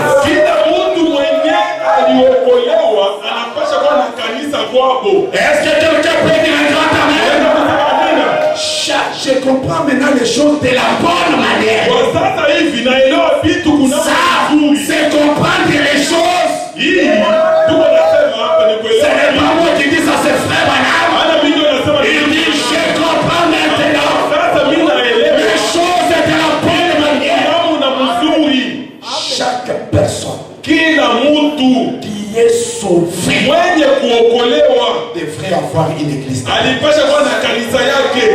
Est-ce que quelqu'un peut dire un grand amen? Je comprends maintenant les choses de la bonne manière. Kwa sasa hivi naelewa vitu kuna Ça, vizuri. c'est comprendre les choses. Hii tuko nasema hapa ni Ce kuelewa. n'est pas moi qui dis ça, c'est frère Branham. Hana mimi nasema Il dit, je comprends maintenant sasa mimi naelewa. les choses de la bonne manière. Kama na mzuri. Chaque personne Kila mtu qui est sauvé mwenye kuokolewa devrait avoir une église. alipasha kuwa na kanisa yake.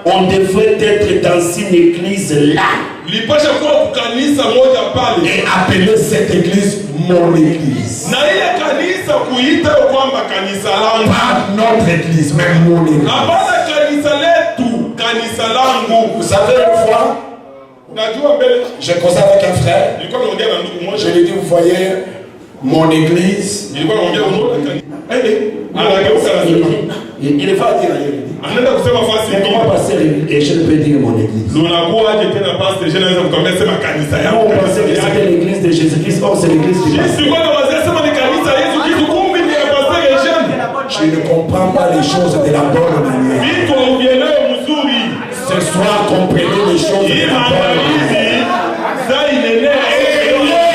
On devrait être dans une église là Lipasha kuwa kanisa moja pale. et appeler cette église mon église. Na ile kanisa kuita kwamba kanisa langu. Pas notre église, mais mon église. Hapana kanisa letu, kanisa langu. Vous savez, une fois, Najua mbele j'ai causé avec un frère. nilikuwa naongea na ndugu Je mmoja. lui ai dit, vous voyez, mon église. Nilikuwa naongea na kanisa. Anageuka anasema. Il va dire ailleurs. Anaenda kusema fasi Mais comment nyingine. passer et je ne peux dire mon église? Lunakuwa aje tena pastor, je naweza kukwambia sema kanisa On yangu. pensait que c'était l'église de Jésus-Christ. Or, c'est l'église de Christ. Sisi kwa wazee sema ni kanisa Yesu Kristo, kumbe ni ya pastor Eugene. Je ne comprends pas les choses de la bonne manière. Vitu uvielewe mzuri. Ce soir, comprenez les choses de Hii la bonne manière. maandalizi za inenea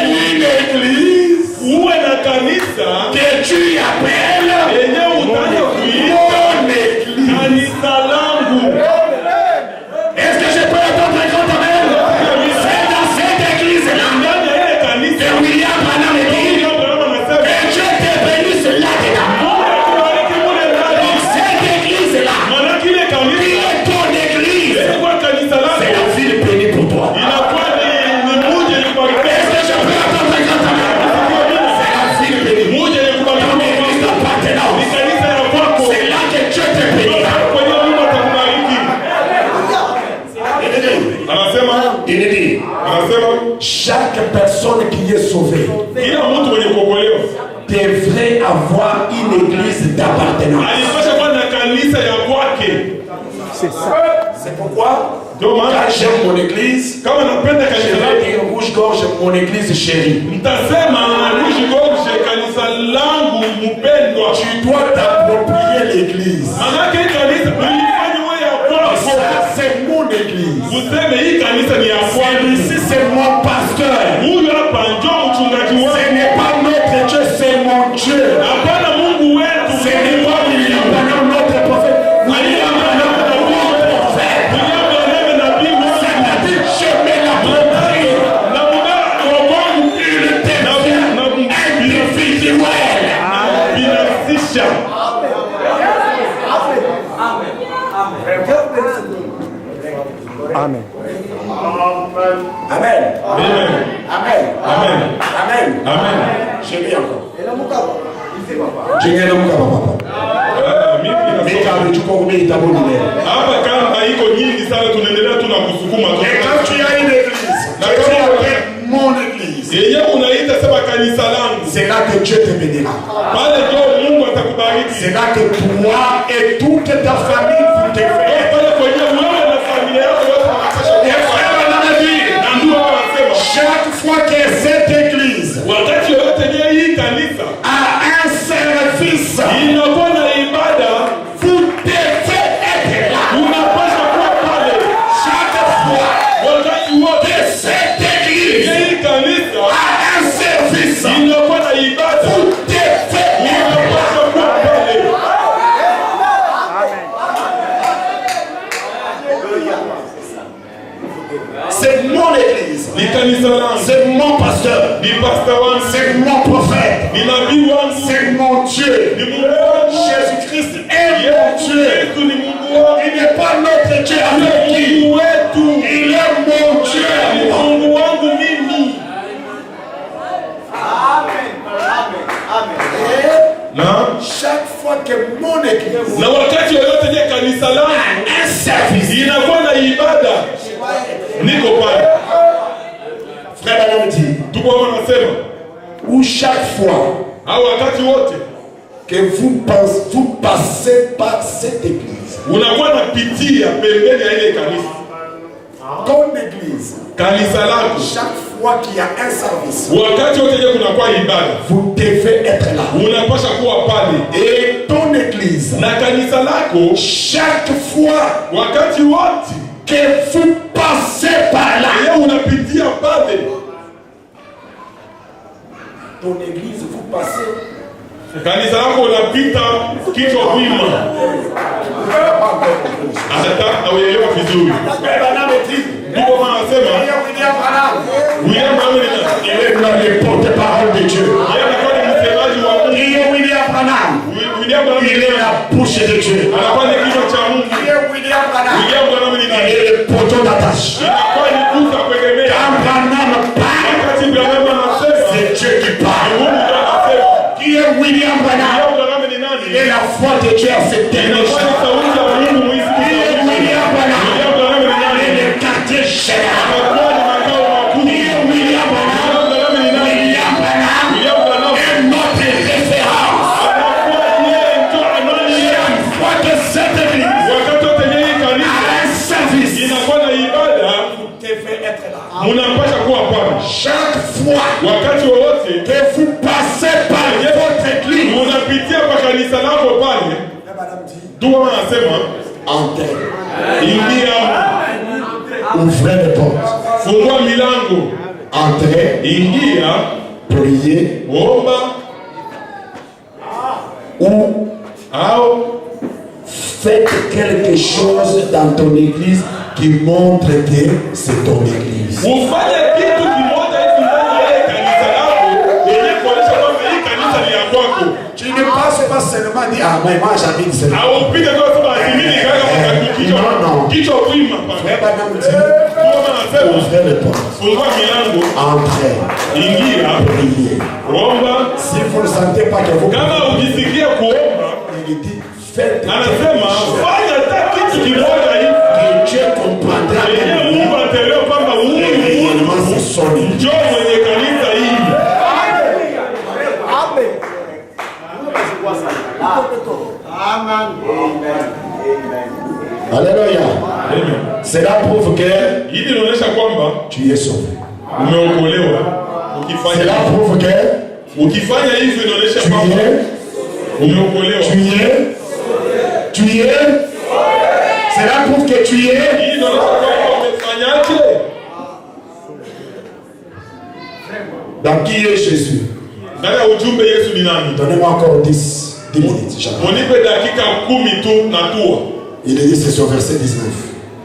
Une église uwe na kanisa que tu appelles yenye utaje kuita mon église. kanisa langu. Est-ce que je peux entendre un grand amen? C'est dans cette église-là Ndani ya ile kanisa que William Branham dit Ndio Abrahamu anasema que Dieu te bénisse là-dedans. Mungu akubariki mule ndani. Donc, cette église-là, Maana kile qui kanisa est ton église, kwa kanisa c'est langu la ville bénie pour toi. inakuwa ni muje libariki. Est-ce que je peux entendre un grand amen? C'est la ville bénie. Muje libariki Ton église kwa d'appartenance. ni kanisa ya kwako. C'est là que Dieu te bénira. Kwa hiyo Mungu atakubariki. Il dit, Anasema chaque personne qui est sauvée kila mtu mwenye kuokolewa devrait avoir une église d'appartenance. alipasha kuwa na kanisa ya kwake. C'est pourquoi, Ndio maana quand j'aime mon église, kama napenda je kanisa vais langu dire rouge-gorge, mon église chérie. mtasema Rouge Gorge kanisa langu mpendwa. Tu dois t'approprier l'église. Manake hii kanisa uifanye wewe ya kwako. Ça, c'est mon église. Useme hii kanisa ni ya kwangu. Celui-ci, c'est mon pasteur. Huyu hapa ndio mchungaji Ce wangu. n'est pas notre Dieu, c'est mon Dieu. Hapana Mungu wetu. Ce n'est pas William Branham, notre prophète. William Branham, notre prophète. William Branham nabii wangu. C'est-à-dire, je mets la prière. Na muda wa kwangu Il devient individuel. binafsisha. Amen. Amen. Amen. Amen. Amen. Amen. Amen. Je lis encore. Je lis encore, papa. Mimi nasema Mika amechukua kumei tabuni leo. hapa kama iko nyingi sana, tunaendelea tu na kusukuma tu. Et quand tu as une église, tu appelles mon église. Yeye unaita sema kanisa langu. C'est là que Dieu te bénira. Pale ndio Mungu atakubariki. C'est là que toi et toute ta famille vous devez. Pale kwenye wewe na familia yako wote wanapaswa Et frère, on a dit, na ndio wanasema chaque fois que cette église wakati yoyote nye hii kanisa a un service, inakuwa na ibada, vous devez être là. unapaswa kuwa pale. Chaque fois Wakati wote que cette église hii kanisa a un service, inakuwa na ibada, vous devez être là. unapaswa kuwa pale. C'est mon église. Ni kanisa langu, C'est mon pasteur. ni pastor wangu, C'est mon prophète. ni nabii wangu, C'est mon Dieu. ni Mungu wangu. Jésus-Christ est mon Dieu. Yesu ni Mungu wangu. Il n'est pas notre Dieu avec qui. Mungu wetu Il est mon ni Dieu. Mungu wangu mimi. Na Chaque fois que mon église na wakati yoyote je kanisa langu a un service, inakuwa na ibada, niko pale. frère Branham dit, Tuko hapa nasema ou chaque fois au wakati wote que vous passez par cette église, unakuwa napitia pembeni ya ile kanisa, ton église, kanisa lako, chaque fois qu'il y a un service, wakati wote je kunakuwa ibada, vous devez être là. unapasha kuwa pale. Et ton église église, na kanisa lako, chaque fois wakati wote que vous passez par là, yeye unapitia pale, ton église, vous passez. kanisa lako unapita kichwa wima. Hata hauelewa vizuri. Ndio maana nasema William Branham Il est dans les porte-parole de Dieu. yeye anakuwa ni msemaji wa Mungu. Il est William Branham. William Branham Il est la bouche de Dieu. anakuwa ni kichwa cha Mungu. William Branham. William Branham ni Il nani? est le poteau d'attache. Inakuwa ni kuta kuegemea. Quand Branham parle, Wakati Branham anasema, c'est Dieu qui ni parle. Mungu ndio anasema. Qui est William Branham? William Branham ni nani? Il est la voix de Dieu à cette Inakuwa ni émission. sauti ya Mungu muizi. William Branham. William Branham ni Il nani? est le quartier général. Anakuwa ni makao makuu. Qui est William Branham? William Branham ni nani? William Branham William Branham est notre référence. anakuwa yeye ndio anayeye. Chaque fois que cette église Wakati wote yeye kanisa a un service, inakuwa na ibada, vous devez être là. mnapasha kuwa pale. Chaque fois Wakati wowote que vous passez par votre église, unapitia kwa kanisa lako pale, ndio anasema entrez, ingia, ouvrez les portes, fungua milango, entrez, ingia, priez omba ou au faites quelque chose dans ton église qui montre que c'est ton église. ufanye kitu kimoja hivi ndani ya kanisa lako ili kuonyesha kwamba hii kanisa ni ya kwako. Tu ne passes pas seulement dire ah moi j'habite ici. Au upite kwa sababu asimini kaka kichwa Non. kichwa wima pale. Frère Branham dit Ndio anasema ouvrez les portes, fungua milango, entrez, ingia, priez. omba. Si vous ne sentez pas que vous Kama ujisikia kuomba, il dit faites anasema quelque fanya hata kitu kimoja hivi. que Dieu comprendra Yeye même Mungu ataelewa kwamba huyu réellement Mungu c'est son église. njoo mwenye kanisa hili. Alléluia. Amen. Cela prouve que Hili linaonyesha kwamba tu es sauvé. umeokolewa. Cela prouve que Ukifanya hivyo inaonyesha tu kwamba es, umeokolewa. tu es. Cela prouve que tu es. Hii inaonyesha kwamba umefanyaje? Dans qui est Jésus? Ndani ya ujumbe Yesu ni nani? Donnez-moi encore 10 minutes. Jean. Unipe dakika 10 tu na tua. Il est dit, c'est sur verset 19.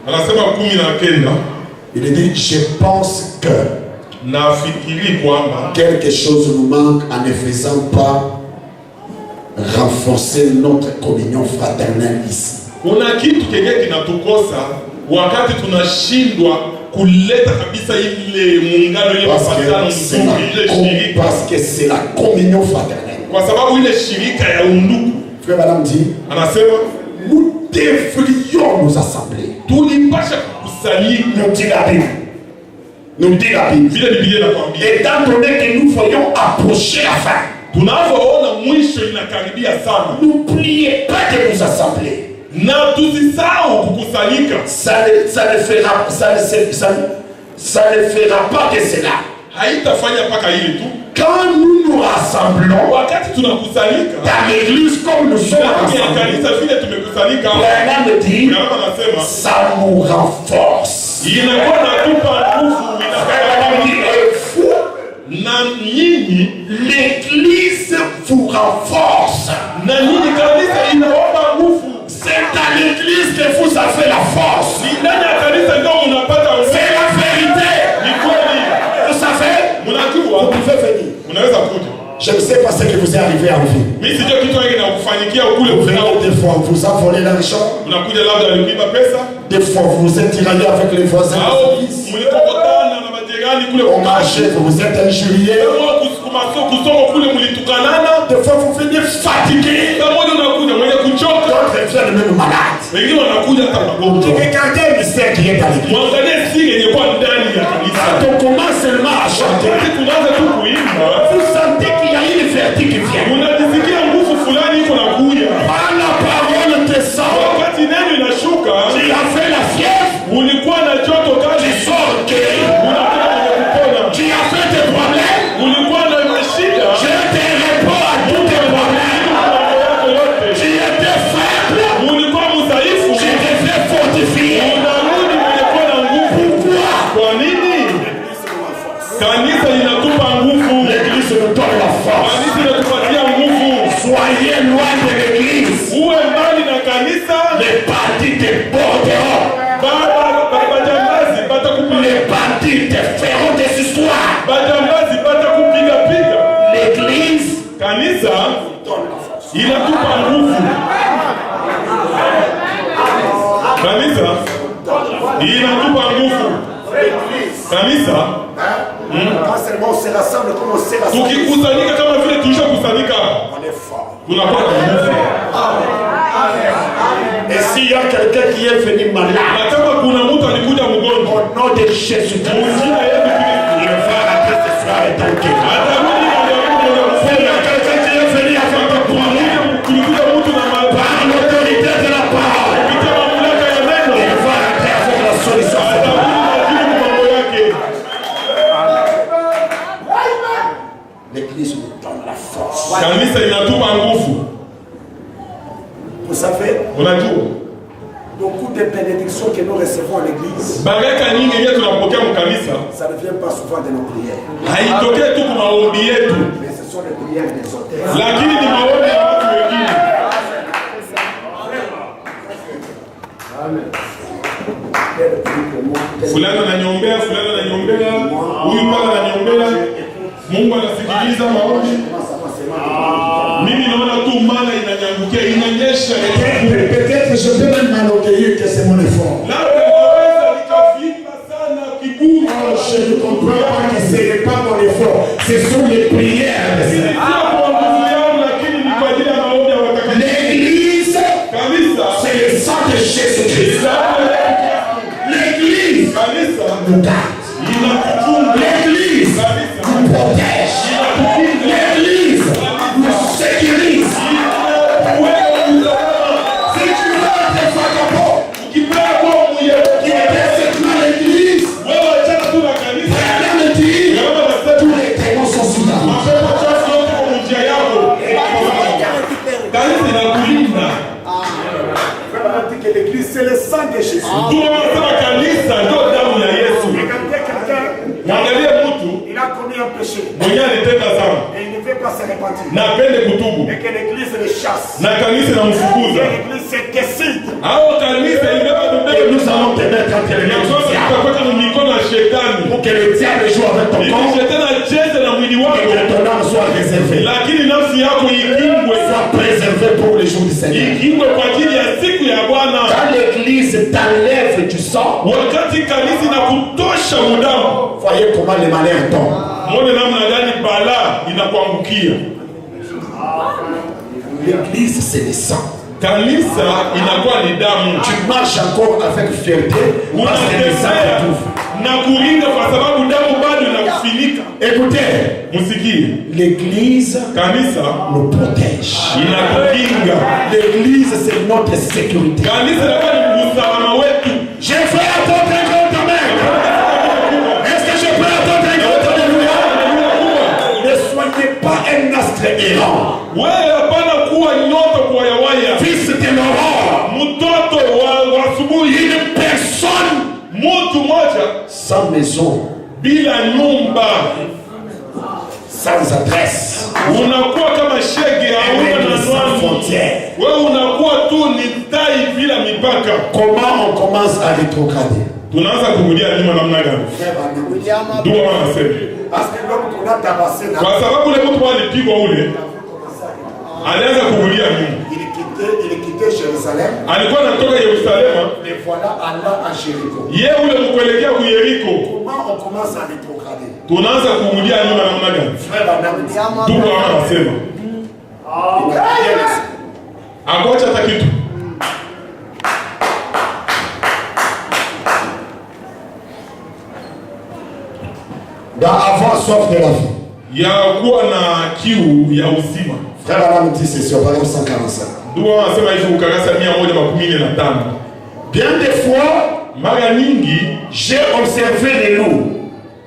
Anasema 19. Il est dit, je pense que Nafikiri kwamba quelque chose nous manque en ne faisant pas renforcer notre communion fraternelle ici. kuna kitu kingine kinatukosa wakati tunashindwa kuleta kabisa ile muungano ile mapatano mzuri ile shirika, Parce que c'est la communion fraternelle. kwa sababu ile shirika ya undugu. Frère Madame dit, Anasema nous devrions nous assembler. tulipasha kukusanyika, Nous dit la Bible. Nous dit la Bible. vile Biblia inakwambia. Étant donné que nous voyons approcher la fin, Tunavyoona mwisho inakaribia sana, n'oubliez pas de nous assembler. na tusisahau kukusanyika. Ça ne fera pas que cela. Haitafanya mpaka ile tu. Quand nous nous rassemblons Wakati tunakusanyika dans l'église comme nous sommes ndani ya rassemblés, kanisa vile tumekusanyika, Branham dit, Branham anasema ça nous renforce. inakuwa natupa nguvu, Branham dit, et vous, na nyinyi l'église vous renforce. na nyinyi kanisa inaomba nguvu. C'est à l'église que vous avez la force. Ni ndani ya kanisa ndio mnapata nguvu. C'est la vérité. Ni kweli, Vous savez, mnajua vous pouvez venir. mnaweza kuja. Je ne sais pas ce qui vous est arrivé en vie. Mimi sijui kitu hiki na kufanyikia kule Vous kufika. venez des fois, on vous a volé l'argent. Unakuja labda alikuiba pesa Des fois, vous vous êtes tiraillé avec les voisins. au mlikokotana na majirani kule On marchait, vous vous êtes injurié. kama kusoma kule mlitukanana. Des fois, vous venez fatigué. Kama mmoja unakuja mwenye kuchoka, D'autres viennent même malades. wengine wanakuja hata magonjwa. Regardez le mystère qui est dans l'église. Mwangalie siri yenye kwa ndani ya kanisa. Quand on commence seulement à chanter, Wakati tunaanza tu kuimba, vous sentez qu'il y a une vertu qui vient. unajisikia nguvu fulani iko nakuja. Quand la parole descend, Wakati neno inashuka, tu as fait la fièvre, ulikuwa na joto tu kali, sors guéri. unatoka kwenye kupona. Tu as fait tes problèmes, Ulikuwa na mashida, je te réponds à tous tes problèmes. mambo yako yote. Tu étais Soyez loin de l'église. Uwe mbali na kanisa. Les bandits te portent dehors. Les bandits te feront des histoires. L'église, kanisa inatupa nguvu. Kanisa inatupa nguvu. Kanisa tukikusanyika kama vile tulishakusanyika, tunakuwa na nguvu. et s'il y a quelqu'un qui est venu malade, Na kama kuna mtu alikuja mgonjwa, au nom de Jésus-Christ, jina Yesu Kristo, il va rentrer ce soir et t'inquiète. atarudi na Il y a quelqu'un qui est venu avec le problème, kulikuja mtu na par l'autorité de la parole, kupitia mamlaka ya neno, il va rentrer avec la solution. atarudi na jibu mambo yake. L'église nous donne la force. Kanisa inatupa nguvu. Vous savez, Unajua beaucoup de bénédictions que nous recevons à l'église, baraka nyingi yenyewe tunapokea mkanisa ça ne vient pas souvent de nos prières, haitokee tu kwa maombi yetu, mais ce sont les prières des auteurs. lakini ni maombi ya watu wengine. Fulani ananiombea, fulani ananiombea, huyu pale ananiombea. Mungu anasikiliza maombi. Mimi naona tu mana inanyangukia, inanyesha. Peut-être je peux même m'enorgueillir que c'est mon effort. Labda naweza nikavimba sana kiburi. Je ne comprends pas que ce n'est pas mon effort, ce sont les prières. Sio kwa nguvu yangu, lakini ni kwa ajili ya maombi ya watakatifu. L'église, Kanisa, c'est le sang de Jésus-Christ. L'église kanisa nous garde. inatuchunga. L'église nous protège. L'église nous sécurise. Si tu veux être vagabond, qui est dans l'église, viens me dire, tous les démons sont sous ta main. Que l'église, c'est le sang de Jésus. Et quand quelqu'un, il a commis un péché, et il ne veut pas se repentir, et que l'église le chasse, et que l'église se décide, Et nous allons te mettre entre les mains du diable pour que le diable joue avec ton corps et que ton âme soit réservée. Soit préservée pour les jours du Seigneur. Quand l'église t'enlève du sang, voyez comment les malheurs tombent. L'église, c'est le sang. Kanisa inakuwa ni damu. Tu marches encore avec fierté parce que le sang te couvre. Na kulinda kwa sababu damu bado inakufunika. Écoutez, Msikie. l'église Kanisa nous protège. inakulinga. L'église, c'est notre sécurité. Kanisa ni usalama wetu. Je fais attendre un grand amen. Est-ce que je peux attendre un grand alléluia? Ne soyez pas un astre errant. Wewe hapana kuwa nyota kwa yawaya. Fils de l'aurore. Mtoto wa asubuhi. Une personne Mtu moja sans maison, bila nyumba. sans adresse, Unakuwa kama shege hauna na sans nani. frontières. Wewe unakuwa tu ni tai bila mipaka. Comment on commence à rétrograder? Tunaanza kurudia nyuma namna gani? Ndio wanasema. parce que l'homme qu'on a tabassé là, Kwa sababu ule mtu alipigwa ule alianza kurudia nyuma. il quittait Jérusalem, Alikuwa anatoka Yerusalemu, et voilà Allah à Jéricho. yeye ule mkuelekea ku Yeriko. Comment on commence à rétrograder? Tunaanza kurudia nyuma namna gani? Frère Adam, Ndio wanasema. Akocha hata kitu. Avoir soif de la vie. Ya kuwa na kiu ya uzima. Frère Adam dit ceci au paragraphe 145. Ndio wanasema hivi ukarasa 115. Bien des fois, Mara nyingi j'ai observé les loups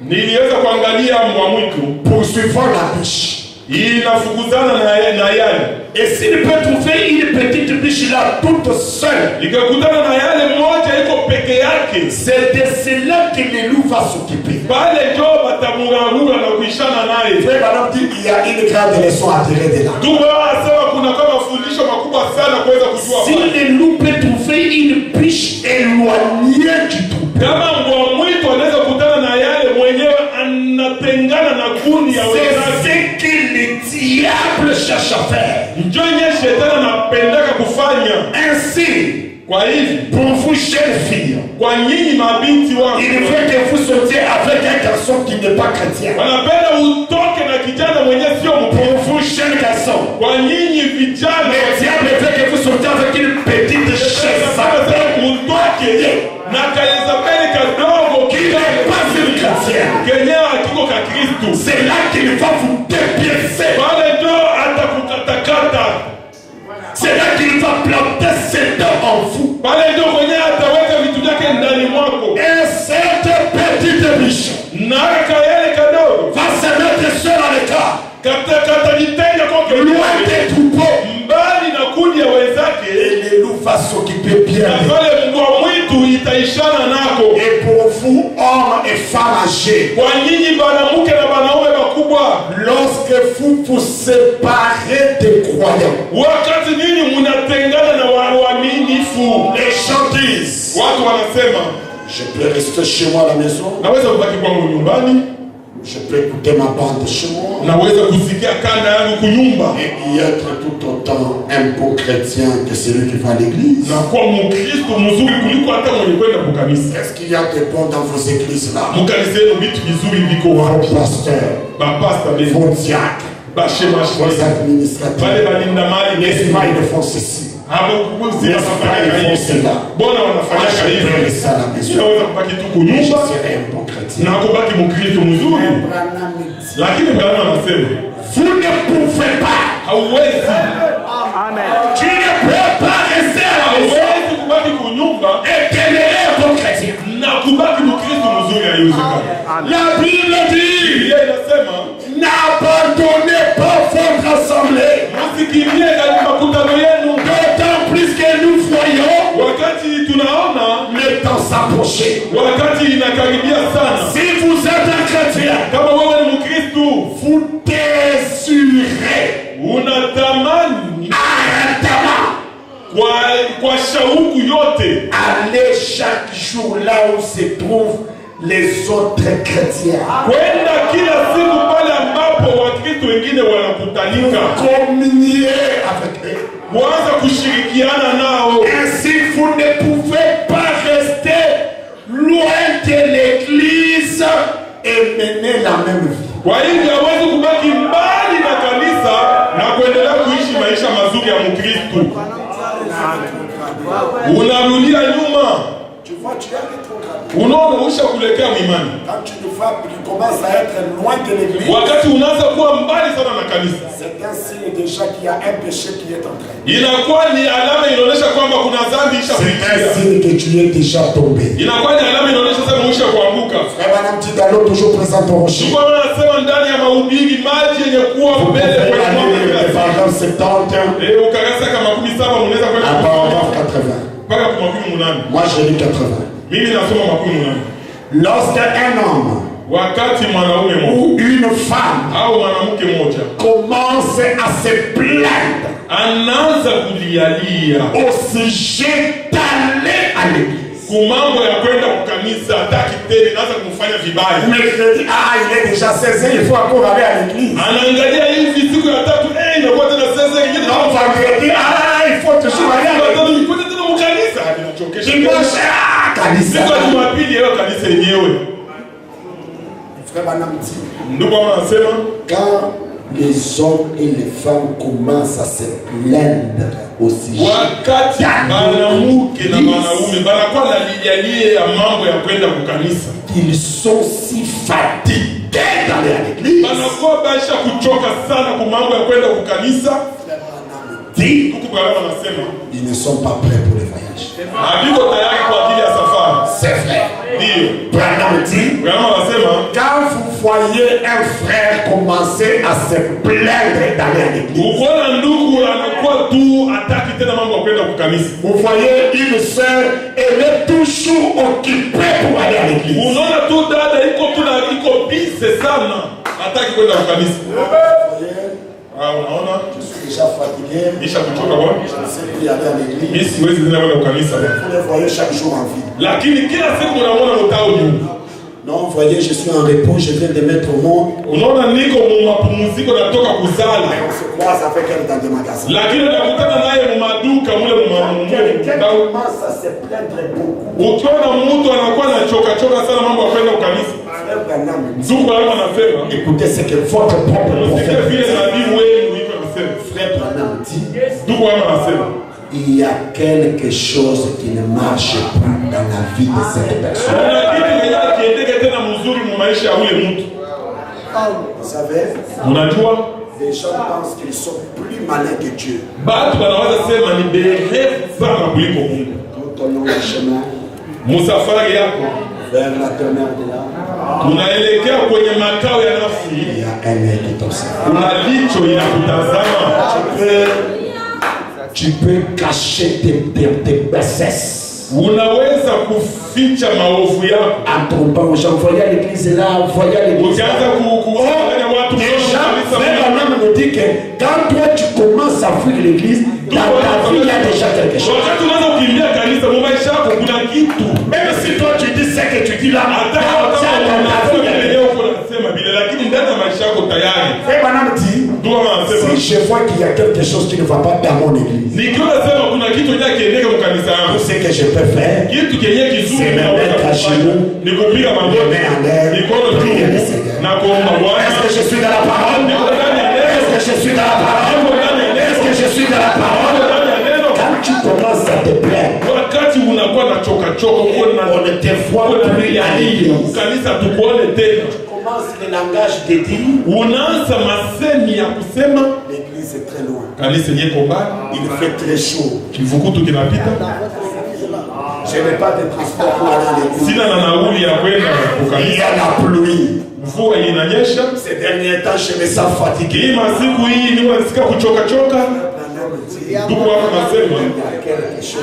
niliweza kuangalia mbwa mwitu poursuivant la biche. inafukuzana na yale. Et s'il peut trouver une petite biche là toute seule, Ikakutana na yale moja iko peke yake. c'est de cela que le loup va s'occuper. Pale jo batamurahura na kuishana naye. Frère Adam dit il y a une grande leçon à tirer de là. Ndio wanasema kuna kuna kama mafundisho makubwa sana kuweza kujua. Si le loup peut trouver une biche éloignée du troupeau, kama mbwa mwitu anaweza kutana na yale mwenyewe anatengana na kundi ya wenzake, c'est ce que le diable cherche à faire. Njoo nye shetani anapendaka kufanya. Ainsi, kwa hivi, pour vous jeunes filles, kwa nyinyi mabinti wangu, il veut que vous sortiez avec un garçon qui n'est pas chrétien. wanapenda utoke na kijana mwenye sio Pour mkristo. vous jeunes garçons, Kwa nyinyi vijana, le diable veut que vous sortiez avec une petite chaise utoke na kaizabeli kadogo qui n'est pas une chrétienne. kenye akiko ka Kristu. C'est là qu'il va vous dépiécer. Pale ndio atakukatakata. C'est là qu'il va planter ses dents en vous. Pale ndio kwenye ataweka vitu vyake ndani mwako. Et cette petite biche Na kayele kadogo va se mettre seule à l'écart, katajitenga kwa loin des troupeaux. mbali na kundi ya wenzake, Et le loup va s'occuper bien. na pale mbwa mwitu itaishana nako. Et pour vous, hommes et femmes âgés, Kwa nyinyi banamuke na banaume bakubwa, lorsque vous vous séparez des croyants, wakati nyinyi munatengana na waaminifu, les gens disent, watu wanasema je peux rester chez moi à la maison, naweza kubaki kwangu nyumbani, je peux écouter ma bande chez moi, naweza kusikia kanda yangu kunyumba et y être tout autant un beau chrétien que celui qui va à l'église. na kuwa mkristo mzuri kuliko hata mwenye kwenda kukanisa. Est-ce qu'il y a des bons dans vos églises là? Mukanisa yenu vitu vizuri viko wapi? Vos pasteurs, Bapasta benu, vos diacres, bashemashi, vos administrateurs, wale balinda mali n'est-ce nesi, pas, ils font ceci. hapo kuzia wanafanya hivi. Bona Moi, wanafanya je hivi. peux rester à la maison. Naweza kubaki tu Je kunyumba serai un bon chrétien. na kubaki mkristo mzuri. Lakini Bwana anasema Vous ne pouvez pas. hauwezi, Tu ne peux pas rester à la maison hauwezi kubaki kunyumba et demeurer un bon chrétien. na kubaki mkristo mzuri, haiwezekani. La Bible dit, Biblia inasema n'abandonnez pas votre assemblée. msikimbie katika makutano yenu, D'autant plus que nous voyons wakati tunaona le temps s'approcher. wakati inakaribia sana. Si vous êtes un chrétien, Kama wewe ni Mkristo, vous désirez unatamani ardemment kwa shauku yote aller chaque jour là où se trouvent les autres chrétiens. kwenda kila siku pale ambapo Wakristo wengine wanakutanika, Communier avec eux. kuanza kushirikiana nao. Ainsi, vous ne pouvez pas rester loin de l'église et mener la même vie. Kwa hivyo hawezi kubaki mbali na kanisa na kuendelea kuishi maisha mazuri ya Mkristo. Unarudia nyuma, Tu vois, tu es rétrograde. unaona usha kulekea mwimani. Quand tu commences à être loin de l'église, Wakati unaanza kuwa mbali sana na kanisa, c'est un signe déjà qu'il y a un péché qui est en train. inakuwa ni alama inaonyesha kwamba kuna dhambi C'est un ishafikia. signe que tu es déjà tombé. Inakuwa ni alama inaonyesha sasa usha kuanguka. Frère Madame Tidalo, toujours présent au rocher. Kwa maana nasema ndani ya mahubiri maji yenye kuwa Vous mbele pouvez kwa aller le paragraphe 70 ukarasa kama 17 unaweza à kwenda paragraphe 80. mpaka kwa 18. Moi, j'ai lu 80. Mimi nasoma 18. Lorsqu'un homme Wakati mwanaume mmoja ou une femme au mwanamke mmoja commence à se plaindre anaanza kulialia au sujet d'aller à l'église, kumambo ya kwenda kukanisa, hataki tena, inaanza kumfanya vibaya. mercredi, il est déjà 16h, il faut encore aller à l'église. Anaangalia hivi siku ya tatu, inakuwa tena sasa ingine Non, vendredi, il faut toujours aller à l'église. ipate tena mkanisa, inachokesha. Dimanche, kanisa. Siku ya Jumapili hiyo kanisa yenyewe. Frère Madame dit, Ndugu anasema quand les hommes et les femmes commencent à se plaindre au sujet wakati mwanamke na mwanaume banakuwa na lialie ya mambo ya kwenda kukanisa, ils sont si fatigués d'aller à l'église, banakuwa basha kuchoka sana kwa mambo ya kwenda kukanisa. dit, Huku Bwana anasema ils ne sont pas prêts pour le voyage. haviko tayari kwa ajili ya safari. C'est vrai. Ndio Branham dit, Bwana anasema quand vous voyez un frère commencer à se plaindre d'aller à l'église, ukiona ndugu anakuwa tu hataki tena mambo ya kwenda kukanisa, vous voyez une sœur, elle est toujours occupée pour aller à l'église. unaona tu dada iko busy sana, hataki kwenda kukanisa. Vous voyez, Je suis déjà fatigué. Je ne sais plus aller à l'église. Vous les voyez chaque jour en vie. Non, vous voyez, je suis en repos, je viens de mettre au monde. On se croise avec elle dans des magasins. Quelqu'un commence à se plaindre beaucoup. Écoutez ce que votre propre prophète Frère Branham dit. Il y a quelque chose qui ne marche pas dans la vie de cette personne. Vous savez, les gens pensent qu'ils sont plus malins que Dieu. Tout au long du chemin, vers la demeure de l'âme, il y a un œil qui t'observe. Tu peux cacher tes bassesses. Unaweza kuficha maovu yako. Atomba voyez à l'église là, voyez à l'église. Déjà, même nous dit que quand toi tu commences à fuir l'église, dans ta vie il y a déjà quelque chose. Même si toi tu dis ce que tu dis là, si je vois qu'il y a quelque chose qui ne va pas dans mon église, tout ce que je peux faire, c'est me mettre à genoux, me mettre en l'air, prier le Seigneur. Est-ce que je suis dans la parole? Est-ce que je suis dans la parole? Est-ce que je suis dans la parole? Quand tu commences à te plaindre, on ne te voit plus à l'église. Le langage de dire, l'église est très loin. Il fait très chaud. Je n'ai pas de transport pour aller à l'église. Il y a la pluie. Ces derniers temps, je me sens fatigué. Il y a quelque chose.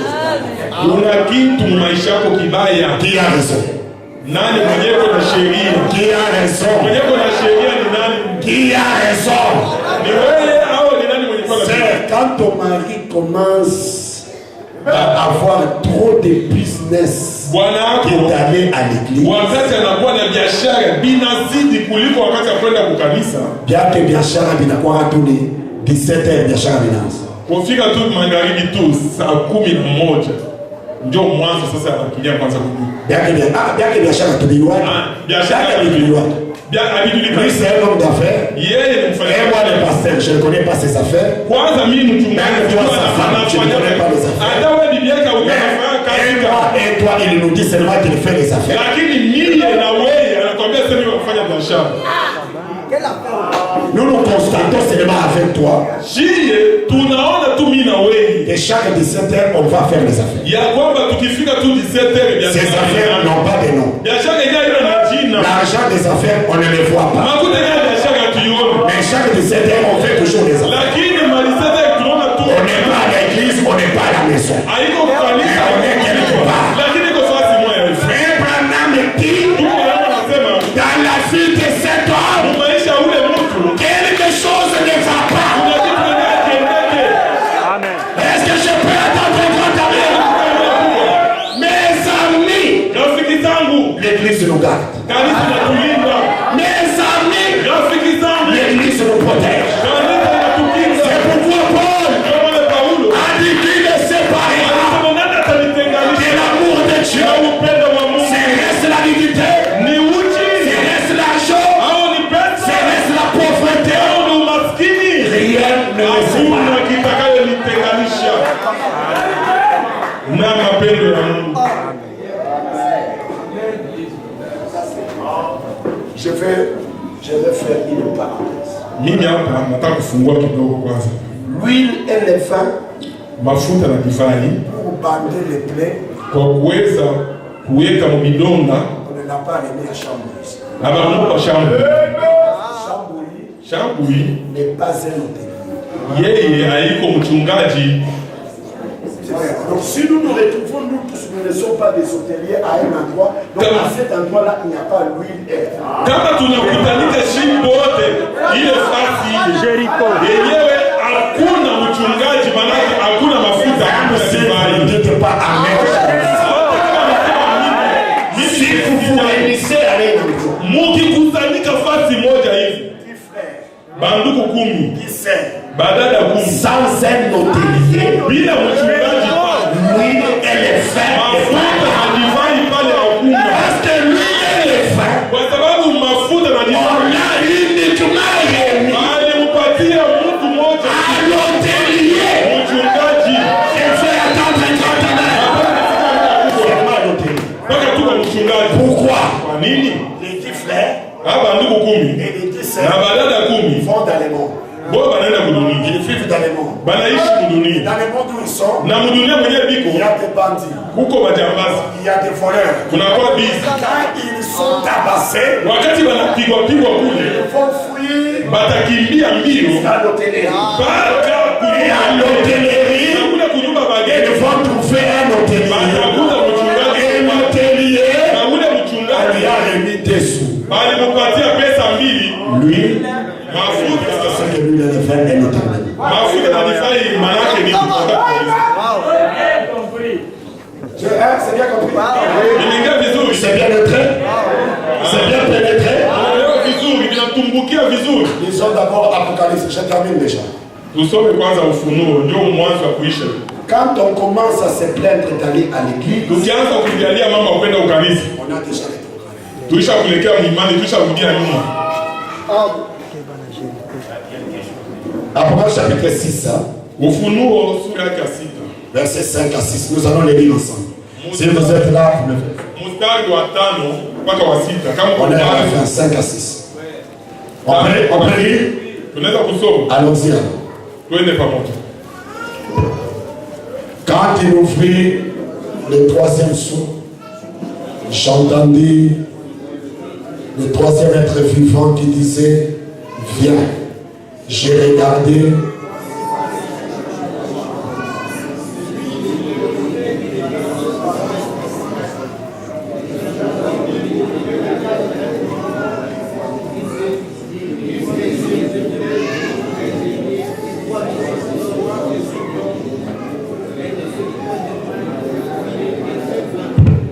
Qui a raison? Nani mwenyewe na sheria? Qui a raison? Mwenyewe na sheria ni nani? Qui a raison? Ni wewe au ni nani mwenyewe na sheria? C'est quand ton mari commence à avoir trop de business qui est allé à l'église. Wakati anakuwa na biashara binazidi kuliko wakati ya kwenda kukanisa. Biake biashara binakuwa tu ni 17h biashara binaanza. Kufika tu magharibi tu saa 11 ndio mwanzo sasa anakimbia kwanza kujua. Biake biashara tuliwa. Biashara tuliwa. Lui c'est un homme d'affaires. Yeye ni mfanya. Et moi le pasteur, je ne connais pas ses affaires. Kwanza mimi mchungaji anafanya pas les affaires. Hata wewe bibi yake unafanya kazi. Et toi il nous dit seulement qu'il fait les affaires. Lakini mimi na wewe anakuambia sasa mimi nafanya biashara. Nous nous constatons seulement avec toi. Et chaque 17h, on va faire les affaires. Ces affaires n'ont pas de nom. L'argent des affaires, on ne les voit pas. Mais chaque 17h, on fait toujours les affaires. On n'est pas à l'église, on n'est pas à la maison. On est quelque part. Frère Branham dit, dans la vie de cet homme, quelque chose ne va pas. Amen. Est-ce que je peux attendre votre avis? Mes amis, l'église nous garde. Mes amis, l'église nous protège. C'est pourquoi Paul a dit qu'il ne séparera de l'amour de Dieu. C'est reste la dignité, c'est reste l'argent, c'est reste la pauvreté. Rien ne le sépare. Je vais faire une parenthèse. L'huile et le vin pour bander les plaies, on ne l'a pas remis à Chamboury n'est pas un hôtel. Donc si nous nous retrouvons, nous tous, nous ne sommes pas des hôteliers à un endroit, donc à cet endroit-là, il n'y a pas l'huile. Kama tunakutanika shimo wote ile fasi Jericho. Yenyewe hakuna mchungaji, manake hakuna mafuta, hakuna divai. N'était pas amen. Si vous vous réunissez à l'un endroit, mukikusanika fasi moja hivi, banduku 10, badada 10, sans un hôtelier, bila mchungaji, l'huile elle est faite. mafuta na divai pale hakuna. Parce que l'huile elle est faite. Kwa sababu mafuta na On divai a uniquement remis alimpatia mtu mmoja à l'hôtelier. mchungaji. Il fait attendre un conteneur. Seulement l'hôtelier. Mpaka tuko mchungaji. Pourquoi? Kwa nini? Les 10 frères Hapa ndugu 10 et les 10 na sœurs badada 10 vont dans les mondes. bo banaenda kudunia, Ils vivent dans les mondes. banaishi kudunia, Dans les mondes où ils sont, na mudunia mwenyewe il y biko a des bandits, huko majambazi, il y a des voleurs. kunakuwa bizi. Quand ils sont tabassés, Wakati wanapigwa kule, ils vont fuir batakimbia mbio à l'hôtellerie. mpaka Et à l'hôtellerie, na kule kunyumba ils bageni, vont trouver un hôtelier. batakuta mchungaji, Et l'hôtelier, na ule on lui mchungaji a remis des sous. alimupatia pesa 2, Lui, mafuta c'est que lui, il a fait un hôtelier. mafuta na divai, manake ni kutoka kwa C'est bien compris? Nilingia vizuri, C'est bien entré? C'est bien pénétré? leo vizuri, vinatumbukia vizuri. Lisons d'abord Apocalypse, je termine déjà. Tusome kwanza Ufunuo, ndio mwanzo wa kuisha. Quand on commence à se plaindre d'aller à l'église, Tukianza kujalia mama kwenda ukanisa, on a déjà les programmes. tuisha kuelekea mlimani, tuisha kurudia nyuma. Apocalypse chapitre 6, hein, Ufunuo sura yake ya 6, versets 5 à 6. Nous allons les lire ensemble. Si vous êtes là, vous me faites. mstari wa 5 mpaka wa 6. Kama On est à la kwa fin, 5 à 6. On peut lire? tunaweza kusoma, Allons-y. Alors. twende pamoja. Quand il ouvrit le troisième sceau, j'entendis le troisième être vivant qui disait, viens. J'ai regardé.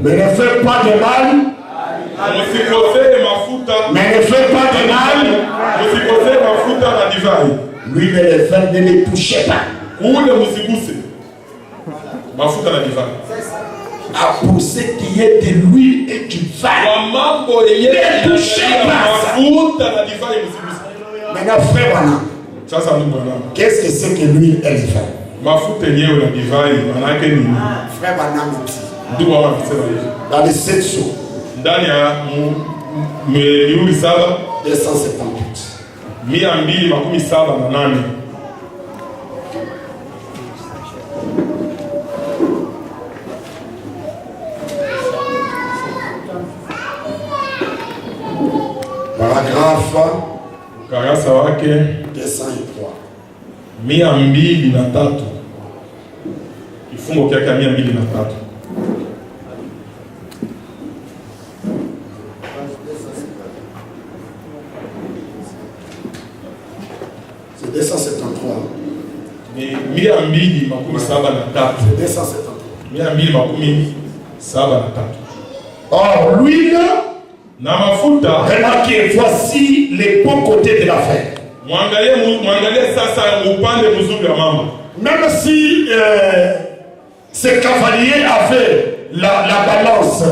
Mais ne fais pas de mal. Msikosee mafuta, Mais ne fais pas de mal. msikosee mafuta na divai. Lui, le fait ne les touchez pas. Ule msiguse mafuta na divai. Ah, pour ce qui est de l'huile et du vin. Kwa mambo yenyewe Ne touchez pas ça. mafuta na divai msiguse. Maintenant, frère Branham, Sasa ndugu wangu, qu'est-ce que c'est que l'huile et le vin? mafuta yenyewe na divai maana yake nini? Frère Branham dit, Ndugu wangu anasema hivi. dans les 7 sceaux, Ndani ya milioni 7 278. 278. Paragraphe Ukarasa wake 203. 203. Kifungo kyake 203. C'est 273. Ni 273. 273. 273. Or, l'huile, Na mafuta, remarquez, voici les bons côtés de l'affaire. mwangalie sasa upande mzuri wa mambo. Même si ce cavalier avait la balance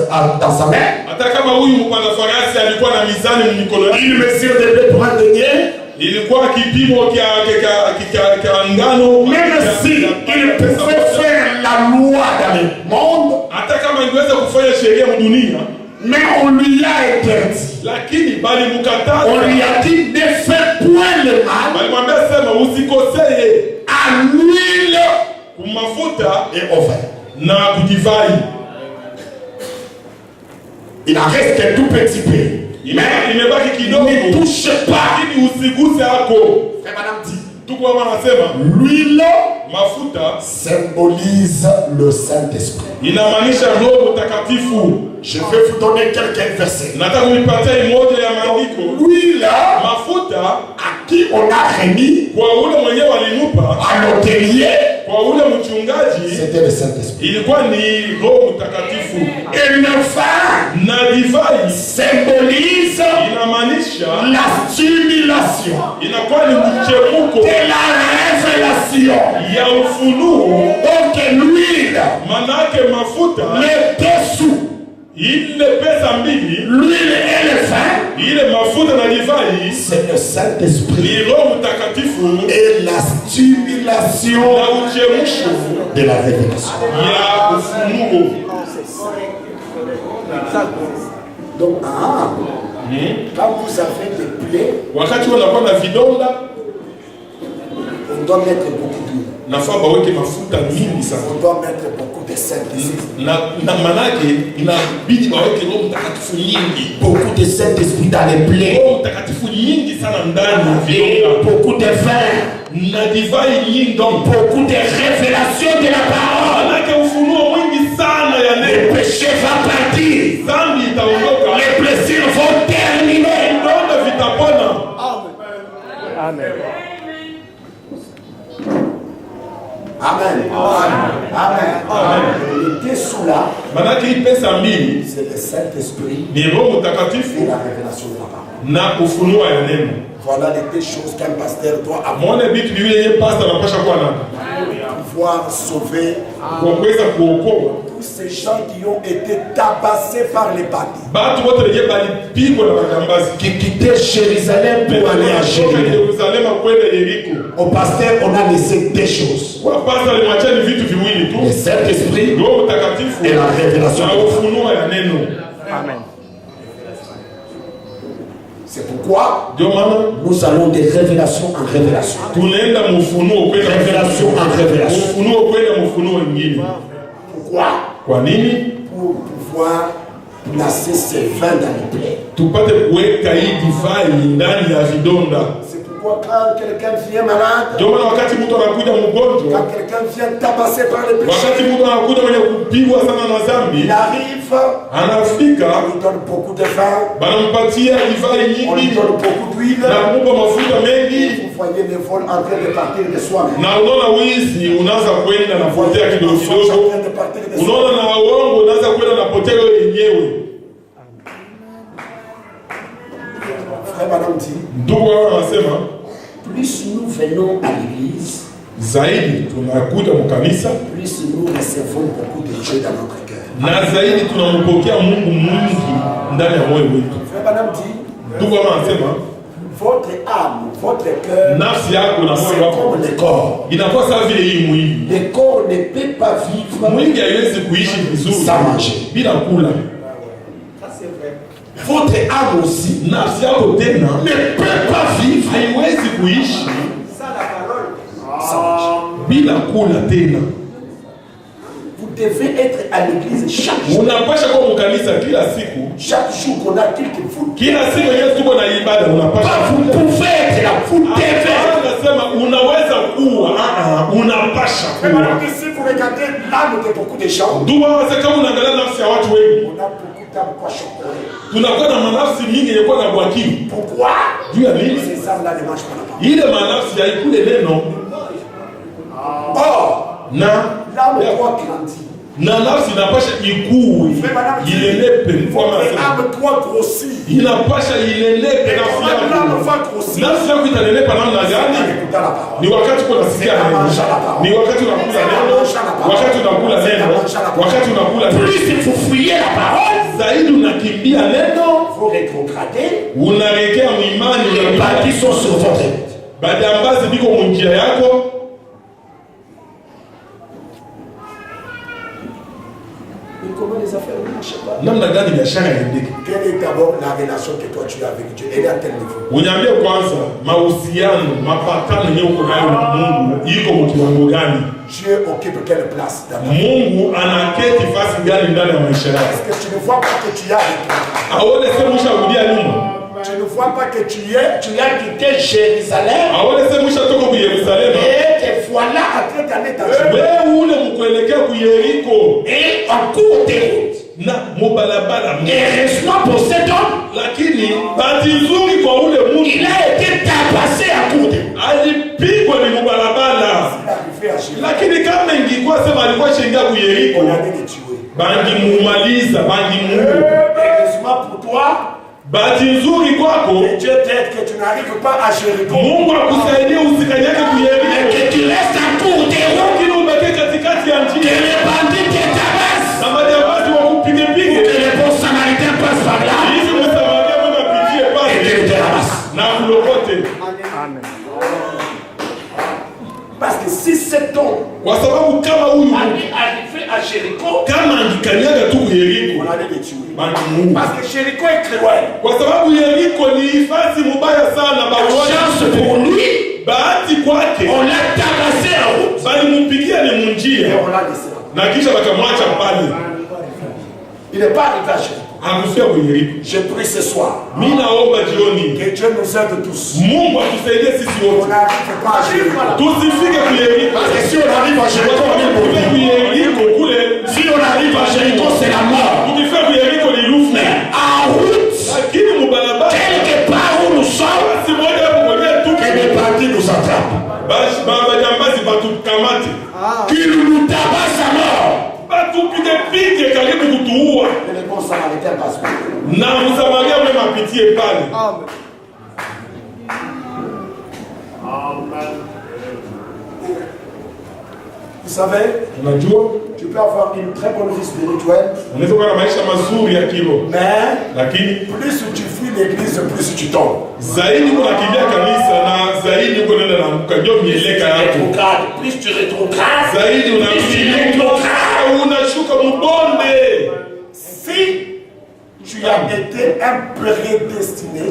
dans sa main, Hata kama huyu mpanda farasi alikuwa na mizani mkono yake, il mesure de blé pour un denier, ilikuwa kipimo kia ngano. même si il pouvait faire la loi dans le monde, Hata kama ingeweza kufanya sheria mdunia, mais on lui a interdit. lakini bali On mukataza, lui a dit ne fais point le mal balimwambia sema usikosee à l'huile kumafuta et au vin. na kudivai. Il en reste un tout petit peu. Imebaki Ne kidogo, touche pas. lakini usiguse hako. Frère Madame dit, L'huile mafuta symbolise le Saint-Esprit. inamaanisha Roho Mtakatifu. Je vais vous donner quelques versets. Nataka nipatie moja ya maandiko. L'huile Mafuta à qui on a remis kwa ule mwenyewe alimupa, à l'hôtelier, kwa ule mchungaji, c'était le Saint-Esprit. ilikuwa ni Roho Mtakatifu. Et le vin Na divai symbolise inamaanisha la stimulation inakuwa ni mchemuko de la révélation. ya ufunuo. Donc l'huile, Manake mafuta les dessous, ile pesa mbili, l'huile et le vin, ile mafuta na divai c'est le Saint-Esprit ni Roho Mtakatifu et la stimulation na uchemusho de la révélation. ya ufunuo. Donc, quand vous avez des plaies, Wakati wanakuwa na vidonda, on doit mettre beaucoup d'huile. nafaa baweke mafuta mingi sana. On doit mettre beaucoup de Saint-Esprit. Na manake inabidi baweke Roho Mtakatifu nyingi. Beaucoup de Saint-Esprit dans les plaies. Roho Mtakatifu nyingi sana ndani ya Et vidonda. beaucoup de vin. Na divai nyingi, donc Beaucoup de révélations de la parole. manake ufunuo mwingi sana ya Le neno. péché va partir. Dhambi itaondoka, Les blessures vont terminer. vidonda vitapona. Amen. Amen. Les dessous là, Manake hii pesa mbili c'est le Saint-Esprit ni Roho et Mtakatifu la révélation de la parole. na ufunuo ya neno. Voilà les deux choses qu'un pasteur doit avoir Mwone vitu viwili yeye pastor anapasha kuwa nayo pour pouvoir sauver kwa kuweza kuokoa tous ces gens qui ont été tabassés par les bandits, batu wote wenye balipigwa na majambazi qui quittaient Jérusalem pour aller à kutoka Jéricho. Yerusalema kwenda Yeriko. Au pasteur, on a laissé deux choses. Kwa pastor alimwachia ni vitu viwili tu, Le Saint-Esprit Roho Mtakatifu et la révélation. na ufunuo ya neno. C'est pourquoi Ndio maana nous allons de révélation en révélation. tunaenda mufunuo kwenda Révélation en révélation. ufunuo kwenda mufunuo mwingine. Pourquoi? Kwa nini? Pour pouvoir placer ces vins dans les plaies. Tupate kuweka hii divai ndani ya vidonda. C'est pourquoi quand quelqu'un vient malade, Ndio maana wakati mtu anakuja mgonjwa, quand quelqu'un vient tabassé par les wakati péchés, mtu anakuja mwenye kupigwa sana na dhambi, il arrive, anafika on lui donne beaucoup de vin, banampatia divai on lui nyingi donne beaucoup d'huile. na kumpa mafuta mengi, Vous voyez les vols en train de partir de soi-même. na unaona wizi unaanza kwenda na potea kidogo Ils sont en kidogo, train de partir de unaona soi-même. na uongo unaanza kwenda na potea wewe yenyewe. Frère, madame dit, Ndugu wao wanasema plus nous venons à l'église, zaidi tunakuja mkanisa plus nous recevons beaucoup de Dieu dans notre cœur. na zaidi tunampokea Mungu mwingi ndani ya moyo wetu. Frère, madame dit, Ndugu wao wanasema votre âme, votre cœur, nafsi yako na moyo c'est wako comme le corps. inakuwa sawa vile hii mwili. Le corps ne peut pas vivre Mwili haiwezi kuishi vizuri sans manger. bila kula. Votre âme aussi Nafsi yako tena ne peut pas vivre haiwezi kuishi sans manger. bila kula tena. Vous devez être à l'église chaque jour. Unapasha kuwa mkanisa kila siku, Chaque jour qu'on a quelque chose. kila siku yenyewe tuko na ibada, unapasha Vous pouvez être là, vous devez. Nasema unaweza kuwa, unapasha Mais kuwa. madame, si vous regardez l'âme de beaucoup de gens, Ndugu wase, kama unaangalia nafsi ya watu wengi, on a beaucoup d'âmes quoi chocolat. tunakuwa na manafsi mingi yenye kuwa na bwakili. Pourquoi? Juu ya nini? Ces âmes-là ne mangent pas la parole. Ile manafsi haikule neno Or, na l'âme doit grandir. na nafsi inapasha ikue, Mais madame, ilenepe. Mfano votre anasema, âme doit grossir. inapasha ilenepe Et nafsi comment l'âme yako. va grossir? Nafsi yako itanenepa namna En gani? écoutant la parole. Ni wakati unasikia neno, ni wakati unakula neno, wakati unakula neno, wakati unakula neno. Plus vous fouillez la parole, Zaidi unakimbia neno, vous rétrogradez. unaelekea mwimani, Les bâtis sont sur votre tête. bajambazi biko munjia yako. Mais comment les affaires ne marchent pas? Namna gani biashara iendeke? Quelle est d'abord la relation que toi tu as avec Dieu? Elle est à quel niveau? Uniambie kwanza mahusiano, mapatano yenyewe uko nayo na Mungu iko mkiwango gani? Dieu occupe quelle place dans ta vie? Mungu anaketi fasi gani ndani ya maisha yako? Est-ce que tu ne vois pas que tu as avec lui? Aone sema usharudia nyuma. Tu ne vois pas que tu as quitté Jérusalem. Et te voilà en train d'aller dans et en cours de route. Heureusement pour cet homme, il a été tabassé à court de route. On a dit de tuer. Heureusement pour toi, Dieu t'aide que tu n'arrives pas à Jéricho. Et que tu restes à court de route. Que les bandits te tabassent. Que les bons samaritains passent par là. Et qu'ils te ramassent. Amen. Parce que si cet homme arrivé à Jéricho, on allait le tuer. Parce que Jéricho est très loin. Chance pour lui, on l'a tabassé en route. Et on l'a laissé. Il n'est pas arrivé à Jéricho. Je prie ce soir que Dieu nous aide tous. On n'arrive pas à Jéricho. Parce que si on arrive à Jéricho, si on arrive à Jéricho, c'est la mort. Mais en route, quelque part où nous sommes, que les bandits nous attrapent. Qu'ils nous tabassent à mort. Et les bons samaritains passent par là. Amen. Vous savez, tu peux avoir une très bonne vie spirituelle, mais plus tu fuis l'église, plus tu tombes. Plus tu rétrogrades, plus tu rétrogrades. Si tu as été un prédestiné,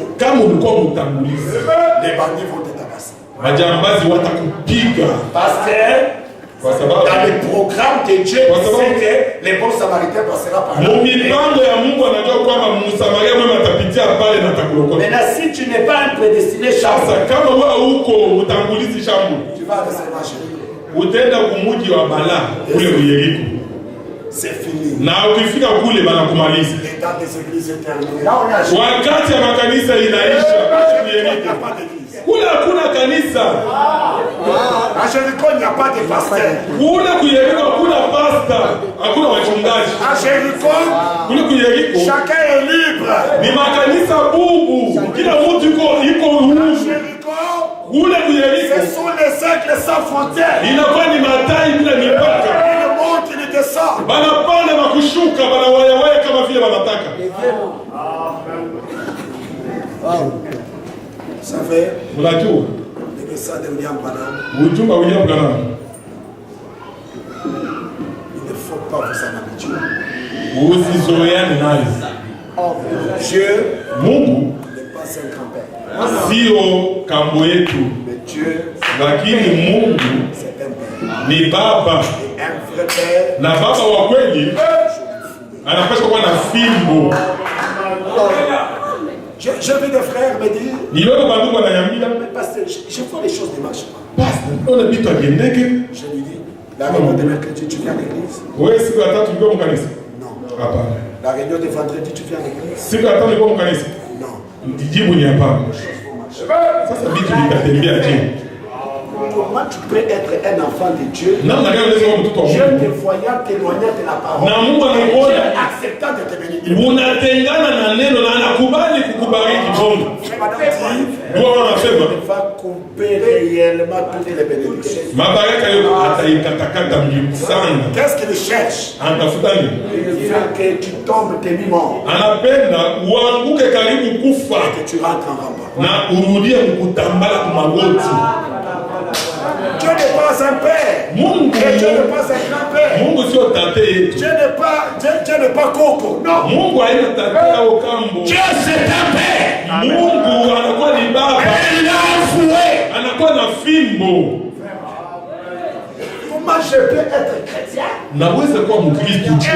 les bandits vont te tabasser. Parce que dans le programme de Dieu, c'est que les bons samaritains passeront par là. Maintenant, si tu n'es pas un prédestiné, tu vas recevoir Jéricho. C'est fini. L'état des églises est terminé. Là, on est à Jéricho. À Jéricho, il n'y a pas de pasteur. À Jéricho, chacun est libre. Ce sont les cercles sans frontières. Il monte, il descend. Vous savez, le message de William Branham, il ne faut pas vous en habituer. Dieu n'est pas un grand-père. Mais Dieu, c'est un père. Et un vrai père. J'ai vu des frères me dire, mais pasteur, je vois les choses ne marchent pas. Je lui dis, la réunion de mercredi, tu viens à l'église? Non. La réunion de vendredi, tu viens à l'église? Non. Comment tu peux être un enfant de Dieu? Dieu te voyant témoigner de la parole. Dieu acceptant de te bénir. Il va couper réellement toutes les bénédictions. Qu'est-ce qu'il cherche? Il veut que tu tombes demi-mort. Et que tu rentres en rampant. Dieu n'est pas un père. Et Dieu n'est pas un grand-père. Dieu n'est pas Coco. Non. Dieu c'est un père. Il l'a avoué. Comment je peux être chrétien? Et